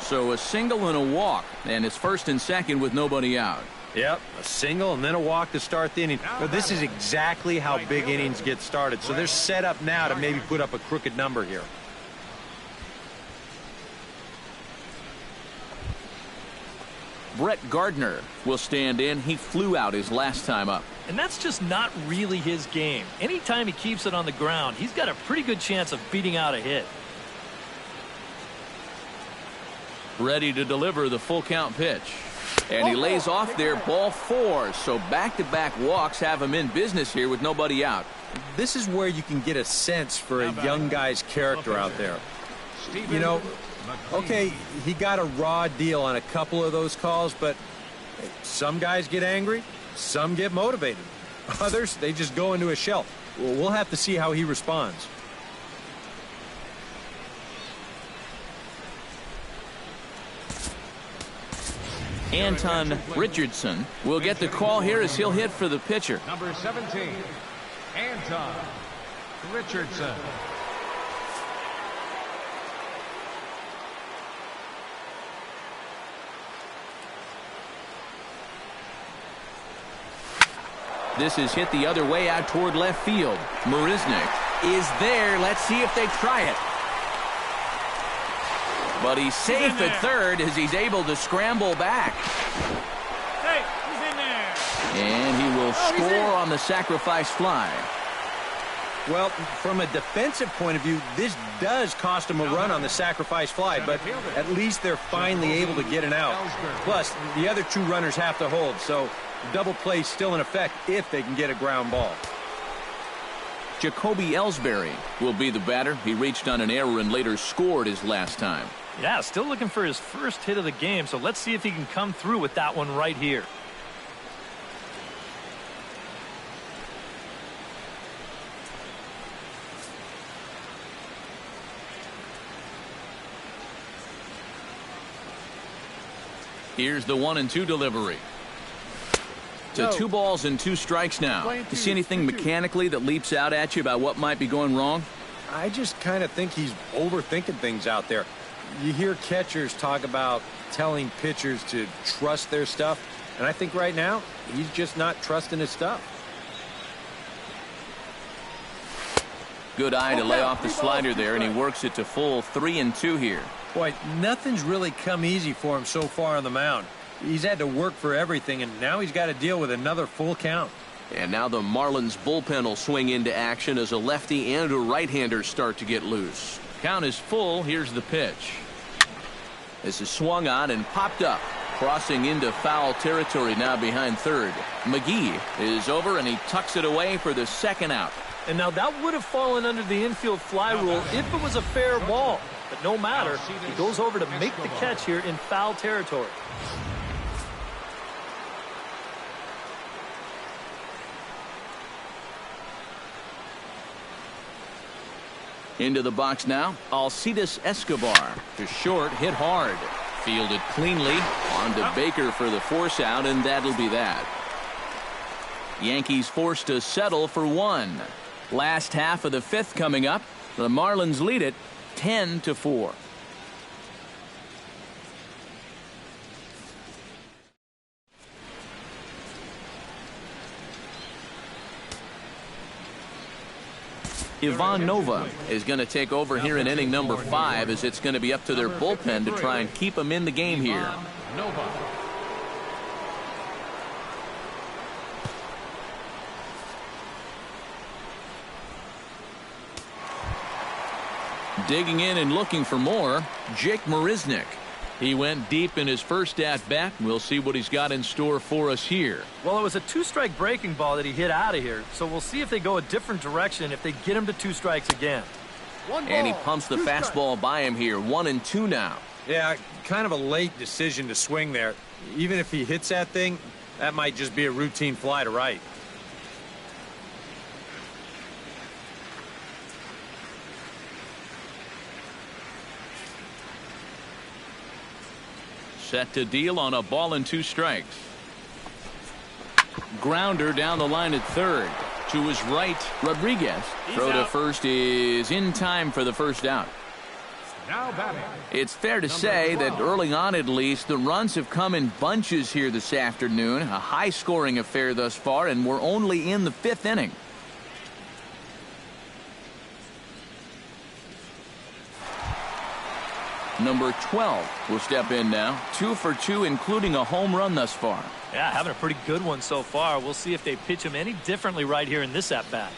So a single and a walk. And it's first and second with nobody out. Yep, a single and then a walk to start the inning. But this is exactly how big innings get started. So they're set up now to maybe put up a crooked number here. Brett Gardner will stand in. He flew out his last time up. And that's just not really his game. Anytime he keeps it on the ground, he's got a pretty good chance of beating out a hit. Ready to deliver the full count pitch. And he lays off there, ball 4. So back-to-back walks have him in business here with nobody out. This is where you can get a sense for a young guy's character out there. You know, okay, he got a raw deal on a couple of those calls, but some guys get angry, some get motivated. Others, they just go into a shell. Well, we'll have to see how he responds. Anton Richardson will get the call here as he'll hit for the pitcher. Number 17, Anton Richardson. This is hit the other way out toward left field. Marisnick is there. Let's see if they try it. But he's safe at third as he's able to scramble back. Hey, he's in there. And he will score on the sacrifice fly. Well, from a defensive point of view, this does cost them a run on the sacrifice fly, but at least they're finally able to get an out. Plus, the other 2 runners have to hold, so double play still in effect if they can get a ground ball. Jacoby Ellsbury will be the batter. He reached on an error and later scored his last time. Yeah, still looking for his first hit of the game, so let's see if he can come through with that one right here. Here's the 1-2 delivery. To 2 balls and 2 strikes now. You see anything mechanically that leaps out at you about what might be going wrong? I just kind of think he's overthinking things out there. You hear catchers talk about telling pitchers to trust their stuff, and I think right now he's just not trusting his stuff. Good eye to lay off the slider there, and he works it to full 3-2 here. Boy, nothing's really come easy for him so far on the mound. He's had to work for everything, and now he's got to deal with another full count. And now the Marlins bullpen will swing into action as a lefty and a right-hander start to get loose. Count is full. Here's the pitch. This is swung on and popped up. Crossing into foul territory now behind third. McGee is over, and he tucks it away for the second out. And now that would have fallen under the infield fly rule if it was a fair ball. But no matter, he goes over to make the catch here in foul territory. Into the box now, Alcides Escobar to short, hit hard. Fielded cleanly, on to Baker for the force out, and that'll be that. Yankees forced to settle for 1. Last half of the 5th coming up. The Marlins lead it 10-4. Ivan Nova is going to take over here in inning number 5, as it's going to be up to their bullpen to try and keep him in the game here. Digging in and looking for more, Jake Marisnick. He went deep in his first at-bat. We'll see what he's got in store for us here. Well, it was a 2-strike breaking ball that he hit out of here, so we'll see if they go a different direction if they get him to 2 strikes again. And he pumps the fastball by him here. 1-2 now. Yeah, kind of a late decision to swing there. Even if he hits that thing, that might just be a routine fly to right. Set to deal on a ball and 2 strikes. Grounder down the line at third. To his right, Rodriguez. Throw to first is in time for the first out. Now batting. It's fair to say that early on at least, the runs have come in bunches here this afternoon. A high-scoring affair thus far, and we're only in the 5th inning. Number 12 will step in now. 2 for 2, including a home run thus far. Yeah, having a pretty good one so far. We'll see if they pitch him any differently right here in this at-bat.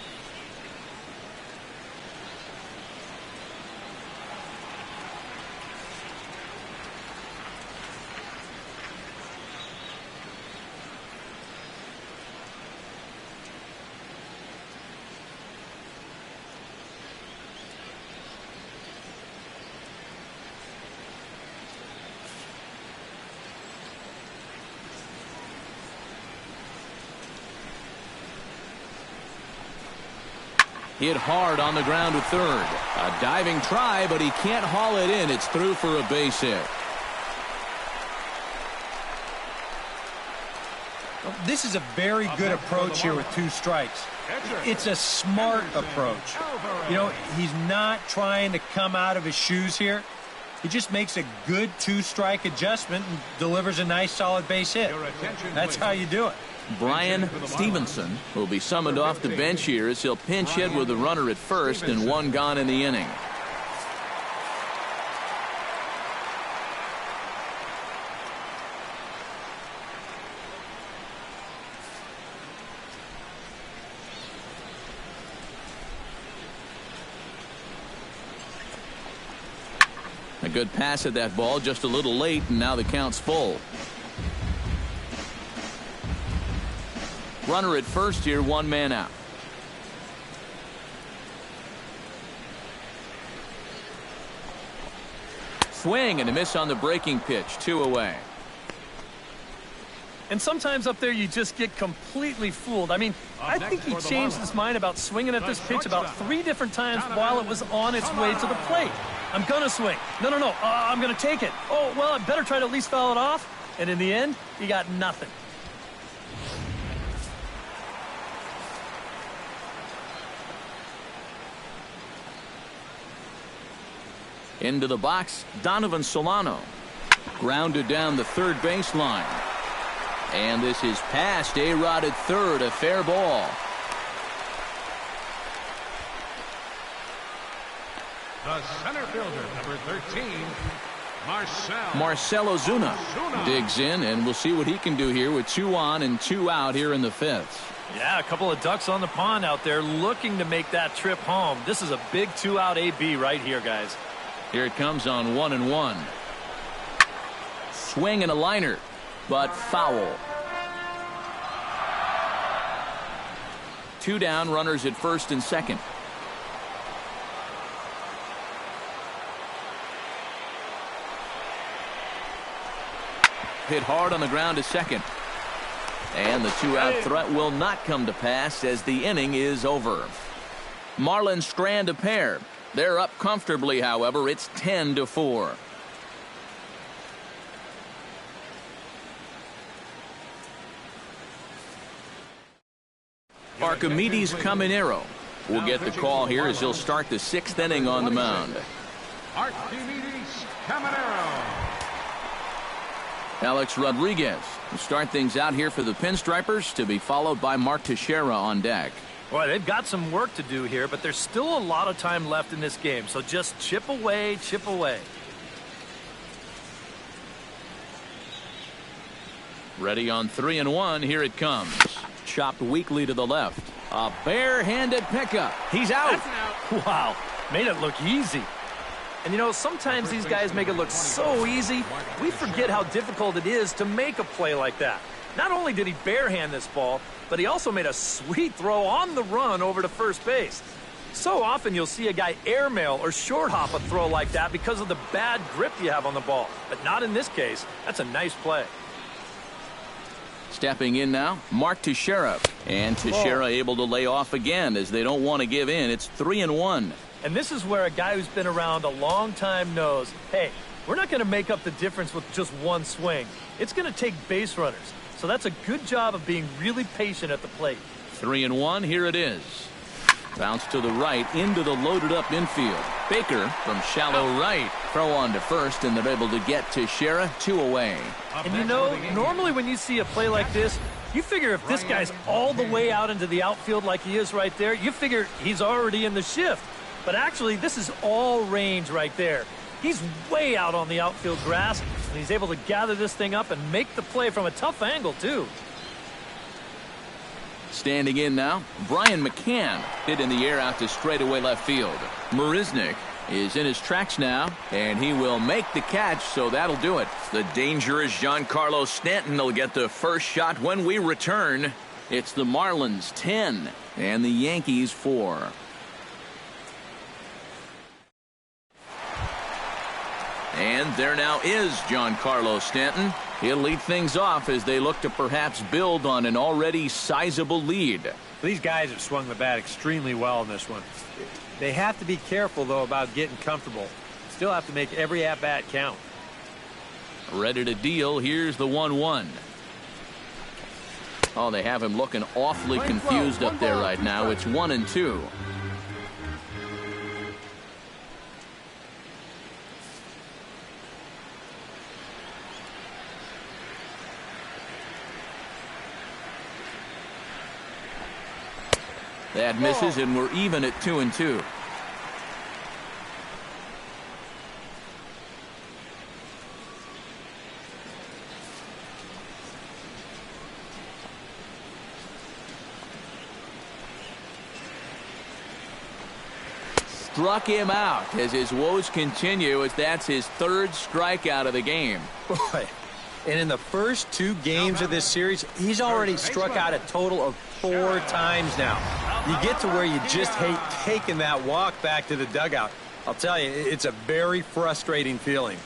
Hit hard on the ground to third. A diving try, but he can't haul it in. It's through for a base hit. This is a very good approach here with 2 strikes. It's a smart approach. You know, he's not trying to come out of his shoes here. He just makes a good 2-strike adjustment and delivers a nice solid base hit. That's how you do it. Brian Stevenson will be summoned off the bench here as he'll pinch hit with the runner at first and 1 gone in the inning. A good pass at that ball, just a little late, and now the count's full. Runner at first here, 1 man out. Swing and a miss on the breaking pitch, 2 away. And sometimes up there you just get completely fooled. I mean, I think he changed his mind about swinging at this pitch about 3 different times while it was on its way to the plate. I'm gonna swing. No, I'm gonna take it. Oh, well, I better try to at least foul it off. And in the end, he got nothing. Into the box, Donovan Solano. Grounded down the third baseline. And this is past A-Rod at third, a fair ball. The center fielder, number 13, Marcell Ozuna digs in, and we'll see what he can do here with 2 on and 2 out here in the 5th. Yeah, a couple of ducks on the pond out there looking to make that trip home. This is a big 2-out AB right here, guys. Here it comes on 1-1. Swing and a liner, but foul. 2 down, runners at first and second. Hit hard on the ground to second. And the 2-out threat will not come to pass as the inning is over. Marlins strand a pair. They're up comfortably, however. It's 10-4. Archimedes Caminero will get the call here as he'll start the 6th inning on the mound. Archimedes Caminero. Alex Rodriguez will start things out here for the Pinstripers, to be followed by Mark Teixeira on deck. Boy, they've got some work to do here, but there's still a lot of time left in this game, so just chip away, chip away. Ready on 3-1. Here it comes. Chopped weakly to the left. A barehanded pickup. He's out. Wow, made it look easy. And you know, sometimes these guys make it look so easy, we forget how difficult it is to make a play like that. Not only did he barehand this ball, but he also made a sweet throw on the run over to first base. So often you'll see a guy airmail or short hop a throw like that because of the bad grip you have on the ball. But not in this case. That's a nice play. Stepping in now, Mark Teixeira. And Teixeira able to lay off again as they don't want to give in. It's 3-1. And this is where a guy who's been around a long time knows, hey, We're not going to make up the difference with just one swing. It's going to take base runners. So that's a good job of being really patient at the plate. 3-1, here it is. Bounce to the right into the loaded up infield. Baker from shallow right. Throw on to first, and they're able to get to Shera, 2 away. And you know, normally when you see a play like this, you figure if this guy's all the way out into the outfield like he is right there, you figure he's already in the shift. But actually, this is all range right there. He's way out on the outfield grass, and he's able to gather this thing up and make the play from a tough angle, too. Standing in now, Brian McCann hit in the air out to straightaway left field. Marisnick is in his tracks now, and he will make the catch, so that'll do it. The dangerous Giancarlo Stanton will get the first shot when we return. It's the Marlins 10 and the Yankees 4. And there now is Giancarlo Stanton. He'll lead things off as they look to perhaps build on an already sizable lead. These guys have swung the bat extremely well in this one. They have to be careful, though, about getting comfortable. Still have to make every at-bat count. Ready to deal. Here's the 1-1. Oh, they have him looking awfully confused up there right now. It's 1-2. That misses, and we're even at 2-2. Struck him out as his woes continue, as that's his 3rd strikeout of the game. Boy, and in the first 2 games of this series, he's already struck out a total of 4 times now. You get to where you just hate taking that walk back to the dugout. I'll tell you, it's a very frustrating feeling.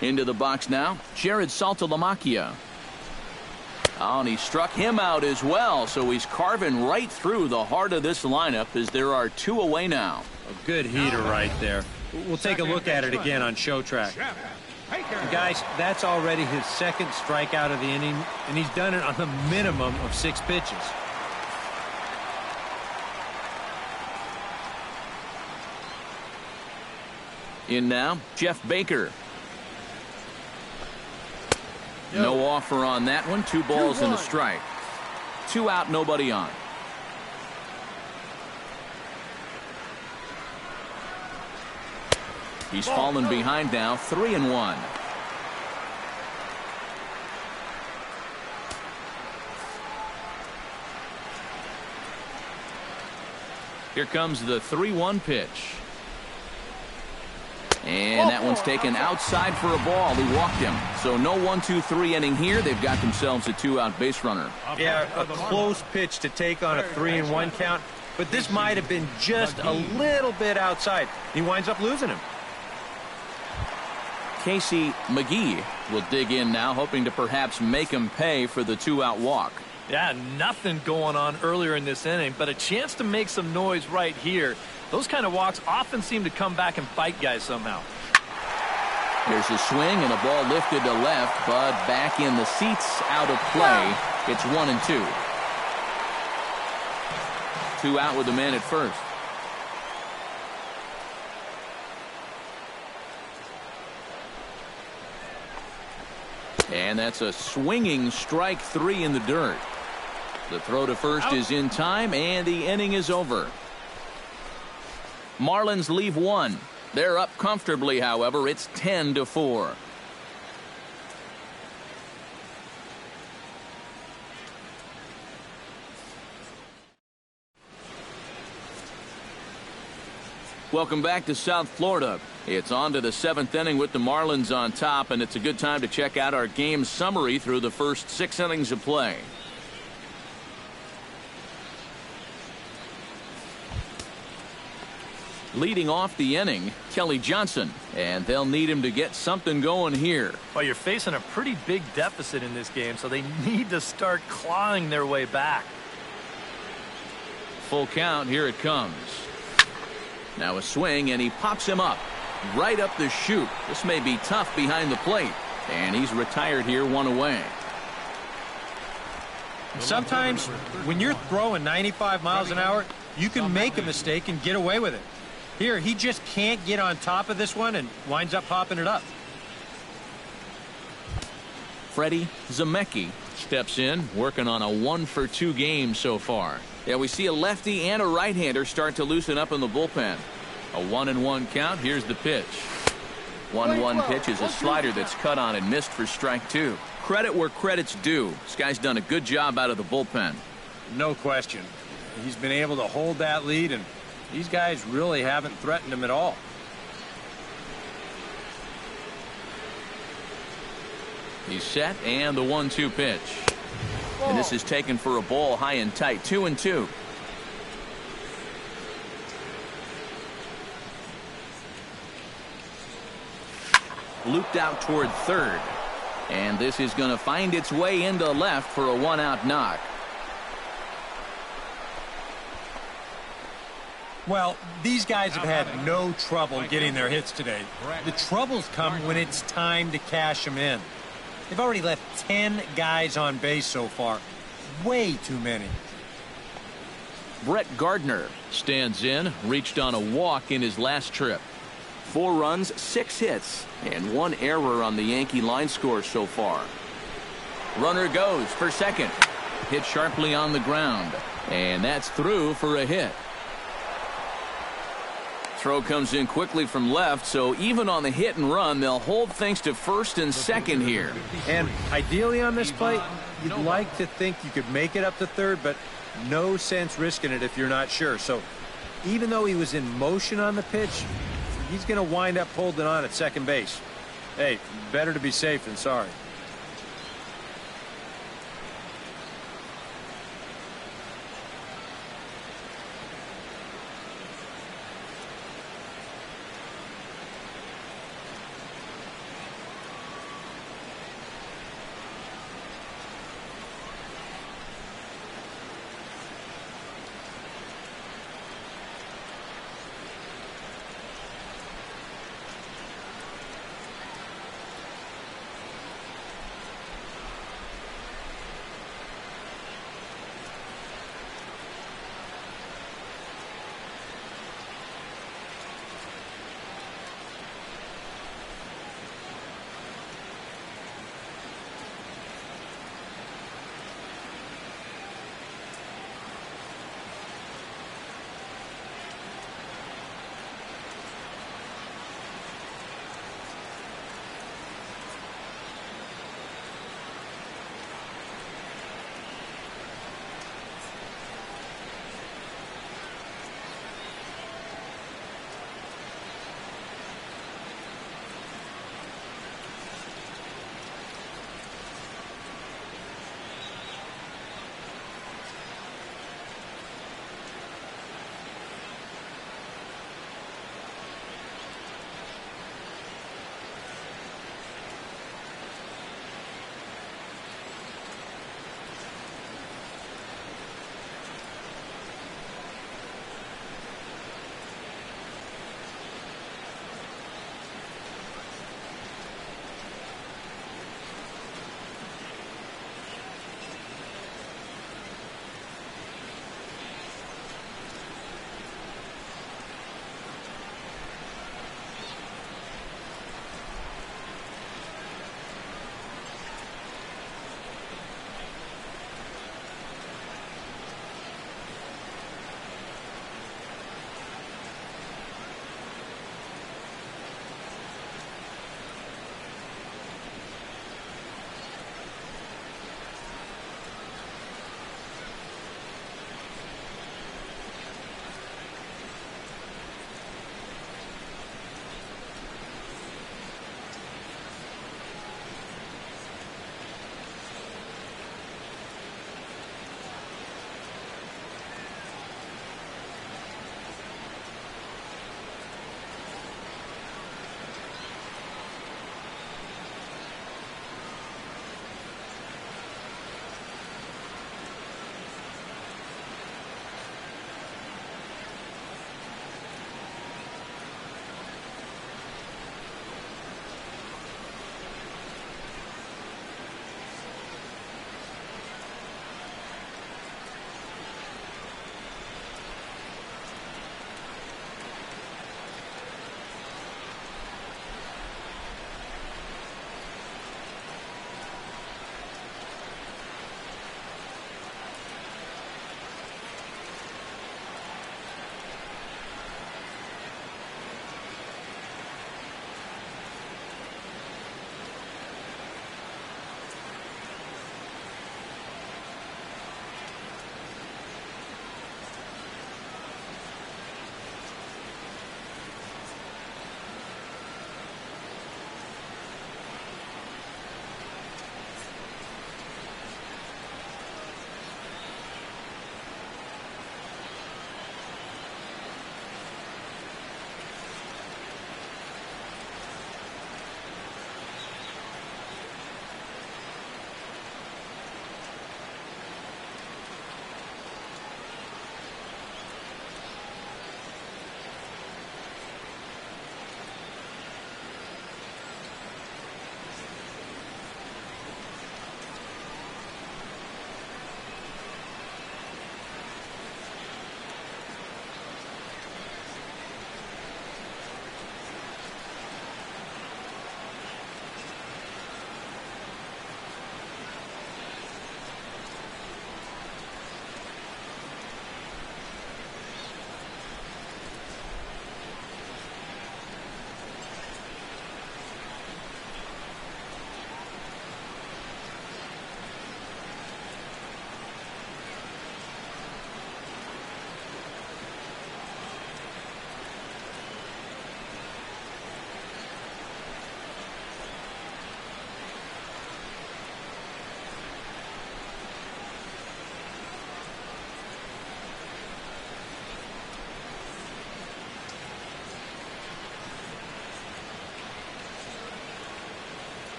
Into the box now, Jared Saltalamacchia. Oh, and he struck him out as well, so he's carving right through the heart of this lineup as there are 2 away now. A good heater right there. We'll take a look at it again on Show Track. Guys, that's already his 2nd strikeout of the inning, and he's done it on a minimum of 6 pitches. In now, Jeff Baker. No offer on that one. 2 balls and a strike. 2 out, nobody on. He's fallen behind now, 3-1. Here comes the 3-1 pitch. And that one's taken outside for a ball. He walked him. So no 1-2-3 inning here. They've got themselves a 2-out base runner. Yeah, a close pitch to take on a 3-1 count. But this might have been just a little bit outside. He winds up losing him. Casey McGee will dig in now, hoping to perhaps make him pay for the 2-out walk. Yeah, nothing going on earlier in this inning, but a chance to make some noise right here. Those kind of walks often seem to come back and bite guys somehow. There's a swing and a ball lifted to left, but back in the seats, out of play. It's 1-2. 2 out with the man at first. And that's a swinging strike 3 in the dirt. The throw to first is in time, and the inning is over. Marlins leave 1. They're up comfortably, however. It's 10-4. Welcome back to South Florida. It's on to the 7th inning with the Marlins on top, and it's a good time to check out our game summary through the first 6 innings of play. Leading off the inning, Kelly Johnson, and they'll need him to get something going here. Well, you're facing a pretty big deficit in this game, so they need to start clawing their way back. full count. Here it comes. Now a swing, and he pops him up right up the chute. This may be tough behind the plate, and he's retired here, 1 away. Sometimes when you're throwing 95 miles an hour, you can make a mistake and get away with it. Here, he just can't get on top of this one and winds up popping it up. Freddie Zemecki steps in, working on a 1-for-2 game so far. Yeah, we see a lefty and a right-hander start to loosen up in the bullpen. A 1-1 count. Here's the pitch. 1-1 pitch is a slider that's cut on and missed for strike 2. Credit where credit's due. This guy's done a good job out of the bullpen. No question. He's been able to hold that lead, and these guys really haven't threatened him at all. He's set, and the 1-2 pitch. And this is taken for a ball high and tight. 2-2. Looped out toward third. And this is going to find its way into left for a 1-out knock. Well, these guys have had no trouble getting their hits today. The troubles come when it's time to cash them in. They've already left 10 guys on base so far. Way too many. Brett Gardner stands in, reached on a walk in his last trip. 4 runs, 6 hits, and 1 error on the Yankee line score so far. Runner goes for second. Hit sharply on the ground, and that's through for a hit. Throw comes in quickly from left, so even on the hit and run, they'll hold things to first and second here. And ideally on this play, you'd like to think you could make it up to third, but no sense risking it if you're not sure. So even though he was in motion on the pitch, he's going to wind up holding on at second base. Hey, better to be safe than sorry.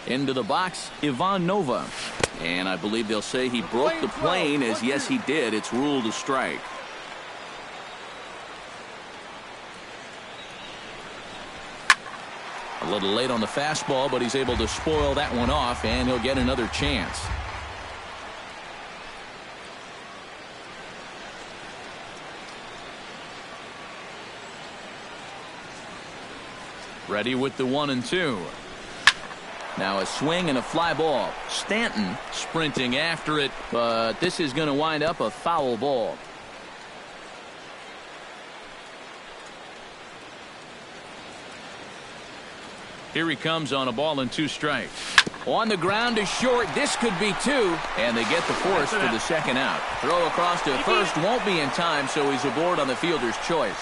Into the box, Ivan Nova. And I believe they'll say he broke the plane, as yes, he did. It's ruled a strike. A little late on the fastball, but he's able to spoil that one off, and he'll get another chance. Ready with the 1-2. Now a swing and a fly ball. Stanton sprinting after it, but this is going to wind up a foul ball. Here he comes on a ball and 2 strikes. On the ground to short. This could be 2. And they get the force for the second out. Throw across to first won't be in time, so he's aboard on the fielder's choice.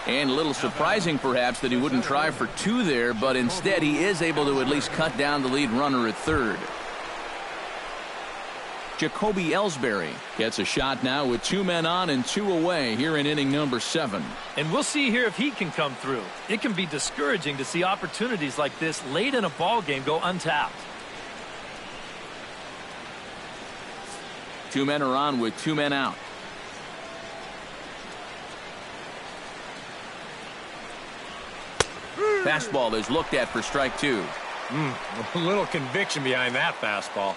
And a little surprising, perhaps, that he wouldn't try for 2 there, but instead he is able to at least cut down the lead runner at third. Jacoby Ellsbury gets a shot now with 2 men on and 2 away here in inning number 7. And we'll see here if he can come through. It can be discouraging to see opportunities like this late in a ball game go untapped. 2 men are on with 2 men out. Fastball is looked at for strike 2. A little conviction behind that fastball.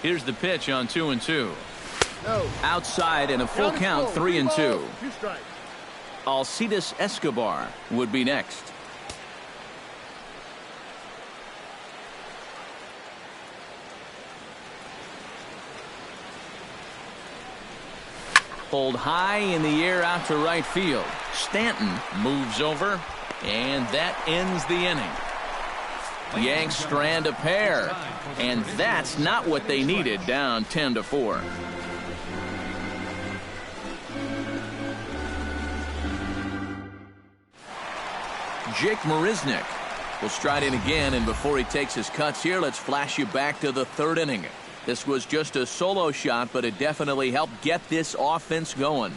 Here's the pitch on 2-2. No. Outside and a full count, 3-2. 2 strikes. Alcides Escobar would be next. Pulled high in the air out to right field. Stanton moves over, and that ends the inning. Yanks strand a pair, and that's not what they needed, down 10-4. Jake Marisnick will stride in again, and before he takes his cuts here, let's flash you back to the 3rd inning. This was just a solo shot, but it definitely helped get this offense going.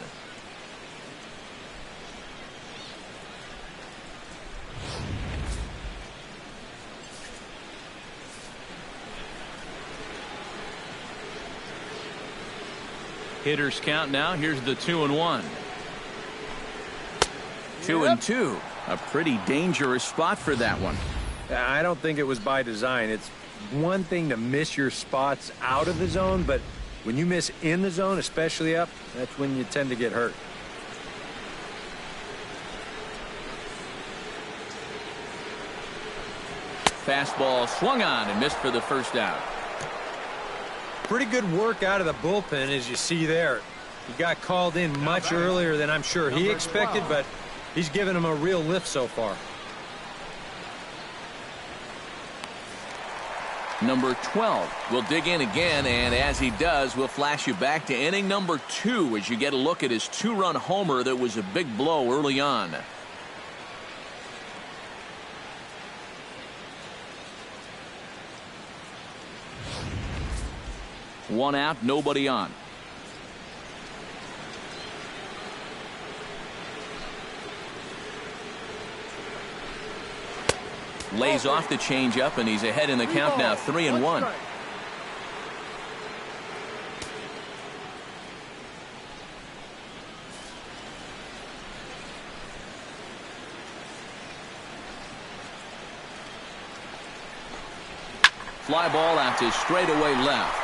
Hitters count now. Here's the 2-1. 2-2. A pretty dangerous spot for that one. I don't think it was by design. It's one thing to miss your spots out of the zone, but when you miss in the zone, especially up, that's when you tend to get hurt. Fastball swung on and missed for the first out. Pretty good work out of the bullpen, as you see there. He got called in much earlier than I'm sure he expected, but he's given him a real lift so far. Number 12 will dig in again, and as he does, we'll flash you back to inning number 2 as you get a look at his 2-run homer that was a big blow early on. One out, nobody on. Lays off the changeup, and he's ahead in the count now, 3-1. Fly ball out to straightaway left.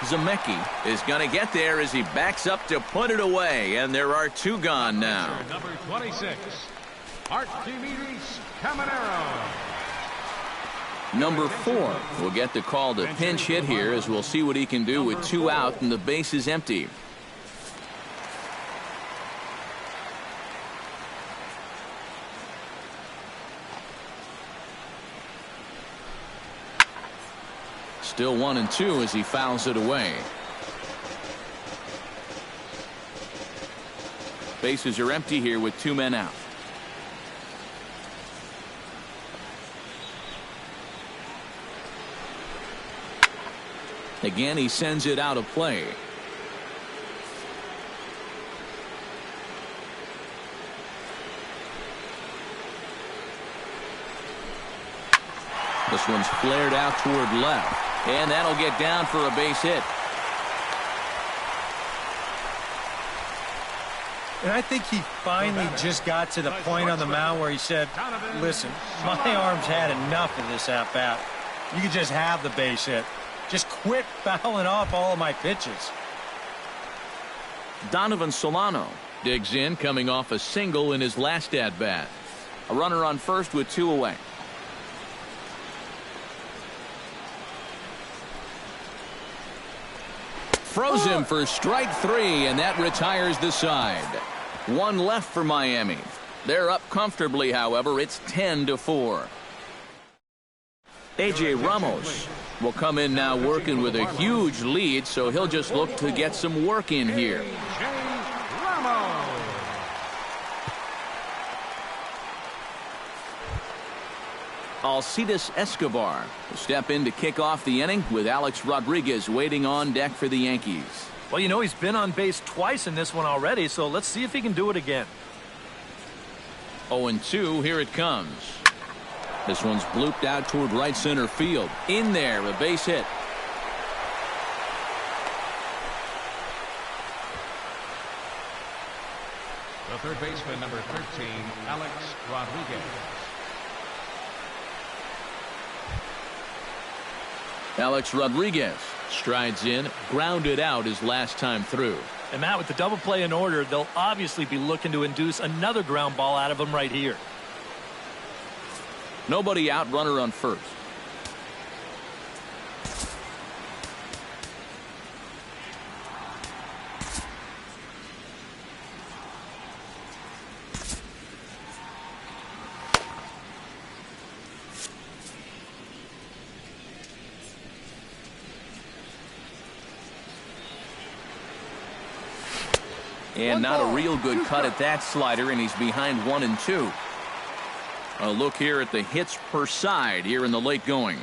Zemecki is going to get there as he backs up to put it away, and there are 2 gone now. Number 26, Archimedes Caminero. Number 4 will get the call to pinch hit here, as we'll see what he can do with 2 out and the base is empty. Still 1-2 as he fouls it away. Bases are empty here with 2 men out. Again, he sends it out of play. This one's flared out toward left, and that'll get down for a base hit. And I think he finally just got to the point on the mound where he said, listen, my arm's had enough of this at-bat. You can just have the base hit. Just quit fouling off all of my pitches. Donovan Solano digs in, coming off a single in his last at-bat. A runner on first with 2 away. Throws him for strike 3, and that retires the side. 1 left for Miami. They're up comfortably, however. It's 10-4. A.J. Ramos will come in now working with a huge lead, so he'll just look to get some work in here. Alcides Escobar will step in to kick off the inning with Alex Rodriguez waiting on deck for the Yankees. Well, you know, he's been on base twice in this one already, so let's see if he can do it again. 0-2, here it comes. This one's blooped out toward right center field. In there, a base hit. The third baseman, number 13, Alex Rodriguez. Alex Rodriguez strides in, grounded out his last time through. And Matt, with the double play in order, they'll obviously be looking to induce another ground ball out of him right here. Nobody out, runner on first. And not a real good cut at that slider, and he's behind 1-2. A look here at the hits per side here in the late going.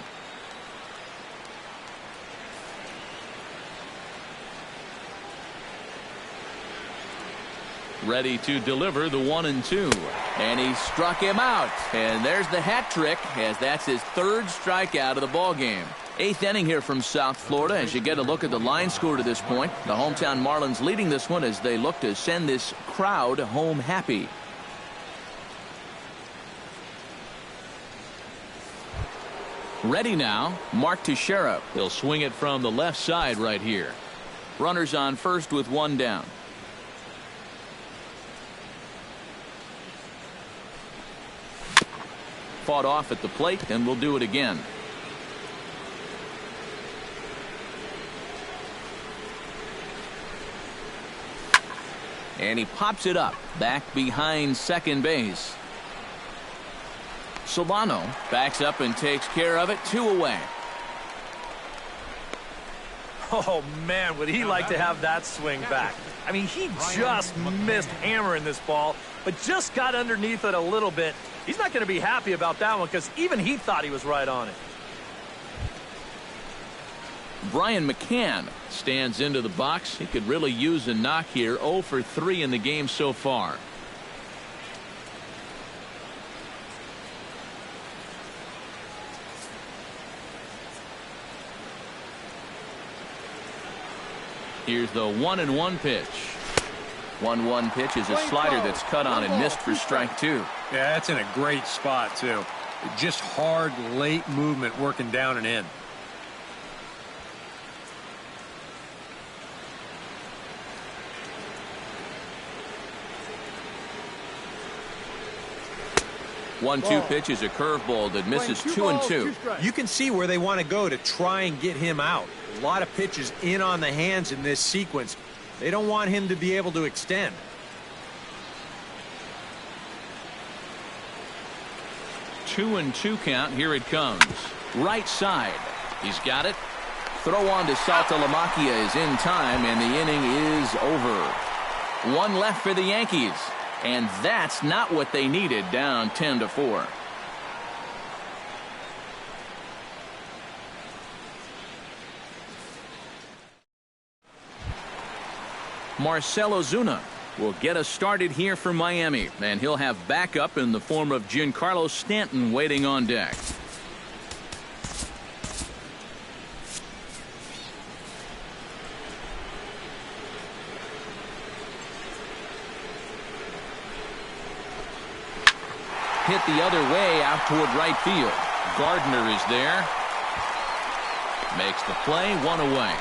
Ready to deliver the 1-2. And he struck him out. And there's the hat trick, as that's his 3rd strikeout of the ball game. 8th inning here from South Florida. As you get a look at the line score to this point, the hometown Marlins leading this one as they look to send this crowd home happy. Ready now, Mark Teixeira. He'll swing it from the left side right here. Runners on first with 1 down. Fought off at the plate, and we'll do it again. And he pops it up back behind second base. Solano backs up and takes care of it. 2 away. Oh, man, would he like to have that swing back. I mean, he just missed hammering this ball, but just got underneath it a little bit. He's not going to be happy about that one because even he thought he was right on it. Brian McCann stands into the box. He could really use a knock here. 0 for 3 in the game so far. Here's the 1-1 pitch. 1-1 pitch is a slider that's cut on and missed for strike 2. Yeah, that's in a great spot, too. Just hard, late movement working down and in. One-two pitch is a curveball that misses 2-2. You can see where they want to go to try and get him out. A lot of pitches in on the hands in this sequence. They don't want him to be able to extend. 2-2 count. Here it comes. Right side. He's got it. Throw on to Saltalamacchia is in time, and the inning is over. 1 left for the Yankees. And that's not what they needed, down 10-4. Marcell Ozuna will get us started here for Miami, and he'll have backup in the form of Giancarlo Stanton waiting on deck. hit the other way out toward right field. Gardner is there. Makes the play, 1 away.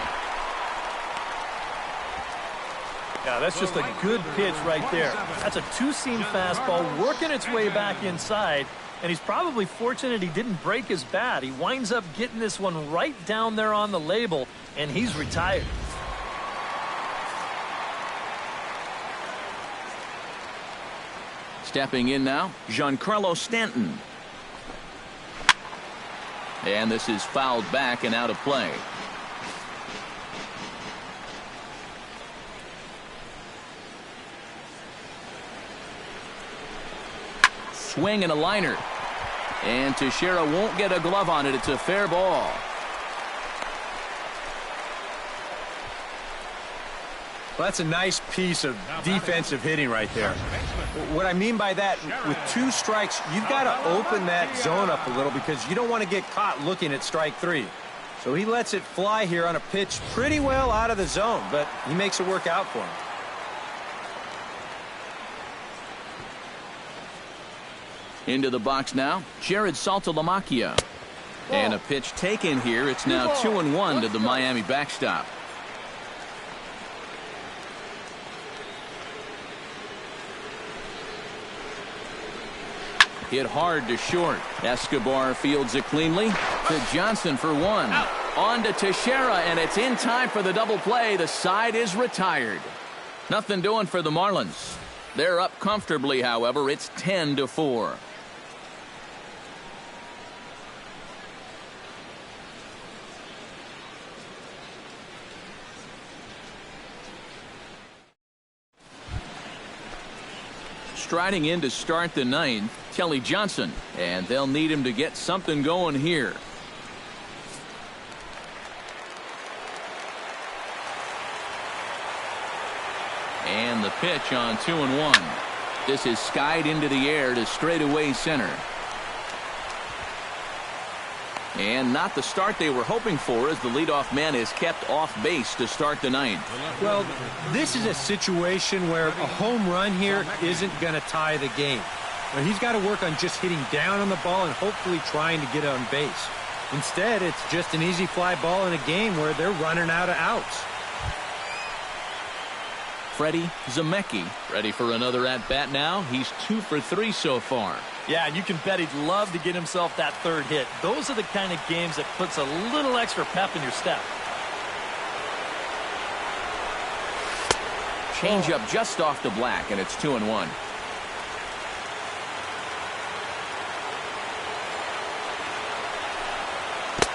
Yeah, that's just a good pitch right there. That's a two-seam fastball working its way back inside, and he's probably fortunate he didn't break his bat. He winds up getting this one right down there on the label, and he's retired. Stepping in now, Giancarlo Stanton. And this is fouled back and out of play. Swing and a liner. And Teixeira won't get a glove on it. It's a fair ball. Well, that's a nice piece of defensive hitting right there. What I mean by that, with 2 strikes, you've got to open that zone up a little because you don't want to get caught looking at strike 3. So he lets it fly here on a pitch pretty well out of the zone, but he makes it work out for him. Into the box now, Jared Saltalamacchia. And a pitch taken here. It's now 2-1 to the Miami backstop. Hit hard to short. Escobar fields it cleanly to Johnson for 1. On to Teixeira, and it's in time for the double play. The side is retired. Nothing doing for the Marlins. They're up comfortably, however. It's 10-4. Striding in to start the 9th, Kelly Johnson, and they'll need him to get something going here. And the pitch on 2-1. This is skied into the air to straightaway center. And not the start they were hoping for, as the leadoff man is kept off base to start the 9th. Well, this is a situation where a home run here isn't going to tie the game. Now, he's got to work on just hitting down on the ball and hopefully trying to get on base. Instead, it's just an easy fly ball in a game where they're running out of outs. Freddie Zemecki ready for another at-bat now. He's 2 for 3 so far. Yeah, and you can bet he'd love to get himself that 3rd hit. Those are the kind of games that puts a little extra pep in your step. Change up just off the black, and it's 2-1.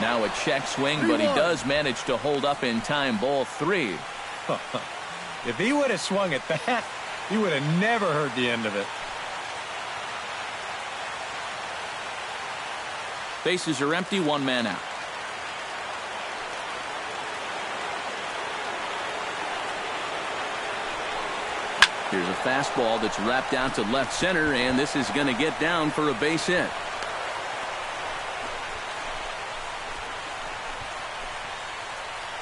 Now a check swing, but he does manage to hold up in time. Ball 3. If he would have swung at that, he would have never heard the end of it. Bases are empty, 1 man out. Here's a fastball that's wrapped out to left center, and this is going to get down for a base hit.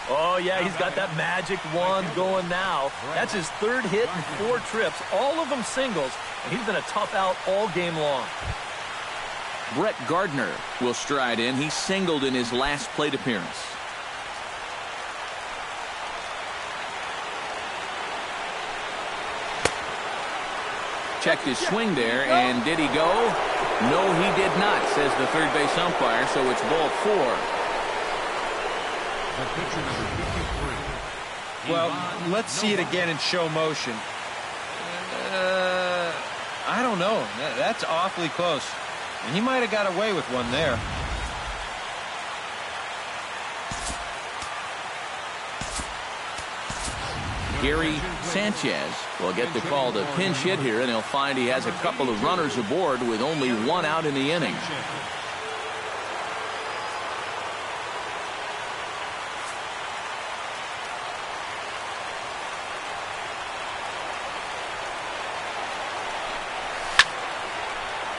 Oh, yeah, he's got that magic wand going now. That's his 3rd hit in 4 trips, all of them singles, and he's been a tough out all game long. Brett Gardner will stride in. He singled in his last plate appearance. Checked his swing there, and did he go? No, he did not, says the third base umpire, so it's ball 4. Well, let's see it again in show motion. I don't know. That's awfully close. And he might have got away with one there. Gary Sanchez will get the call to pinch hit here, and he'll find he has a couple of runners aboard with only 1 out in the inning.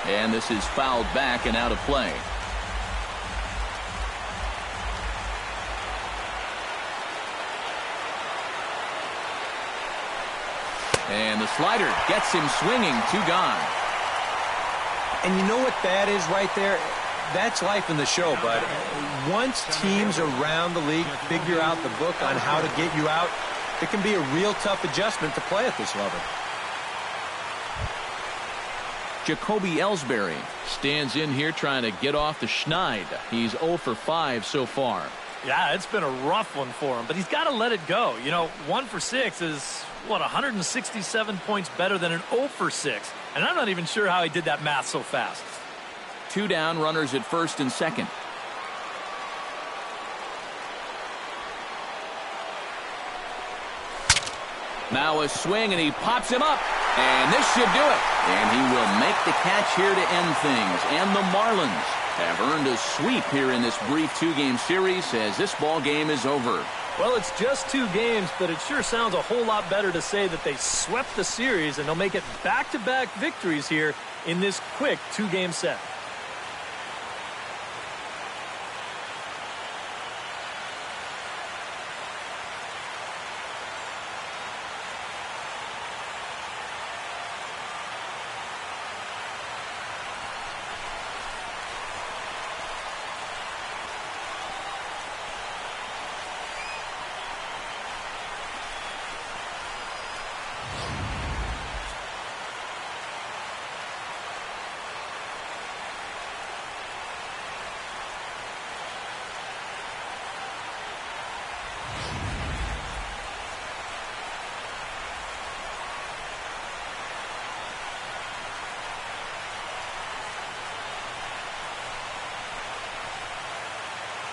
And this is fouled back and out of play. And the slider gets him swinging. 2 gone. And you know what that is right there? That's life in the show, bud. Once teams around the league figure out the book on how to get you out, it can be a real tough adjustment to play at this level. Jacoby Ellsbury stands in here trying to get off the schneid. He's 0 for 5 so far. Yeah, it's been a rough one for him, but he's got to let it go. You know, 1 for 6 is, what, 167 points better than an 0 for 6. And I'm not even sure how he did that math so fast. 2 down, runners at first and second. Now a swing, and he pops him up. And this should do it. And he will make the catch here to end things. And the Marlins have earned a sweep here in this brief 2-game series as this ball game is over. Well, it's just 2 games, but it sure sounds a whole lot better to say that they swept the series, and they'll make it back-to-back victories here in this quick 2-game set.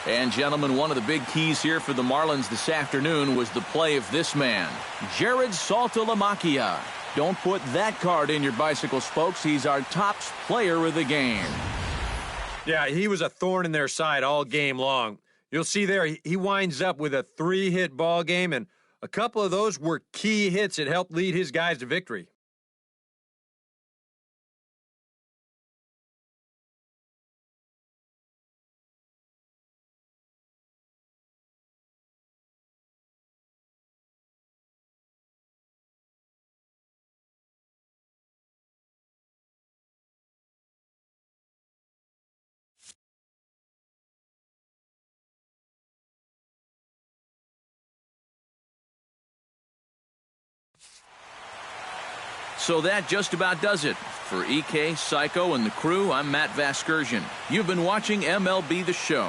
And, gentlemen, one of the big keys here for the Marlins this afternoon was the play of this man, Jared Saltalamacchia. Don't put that card in your bicycle spokes. He's our top player of the game. Yeah, he was a thorn in their side all game long. You'll see there, he winds up with a 3-hit ball game, and a couple of those were key hits that helped lead his guys to victory. So that just about does it. For EK, Psycho, and the crew, I'm Matt Vasgersian. You've been watching MLB The Show.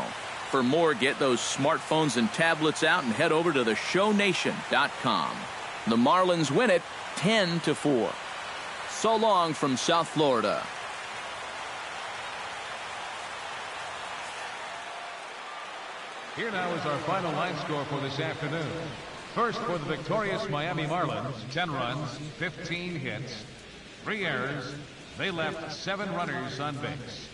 For more, get those smartphones and tablets out and head over to theshownation.com. The Marlins win it 10-4. So long from South Florida. Here now is our final line score for this afternoon. First for the victorious Miami Marlins, 10 runs, 15 hits, 3 errors. They left 7 runners on base.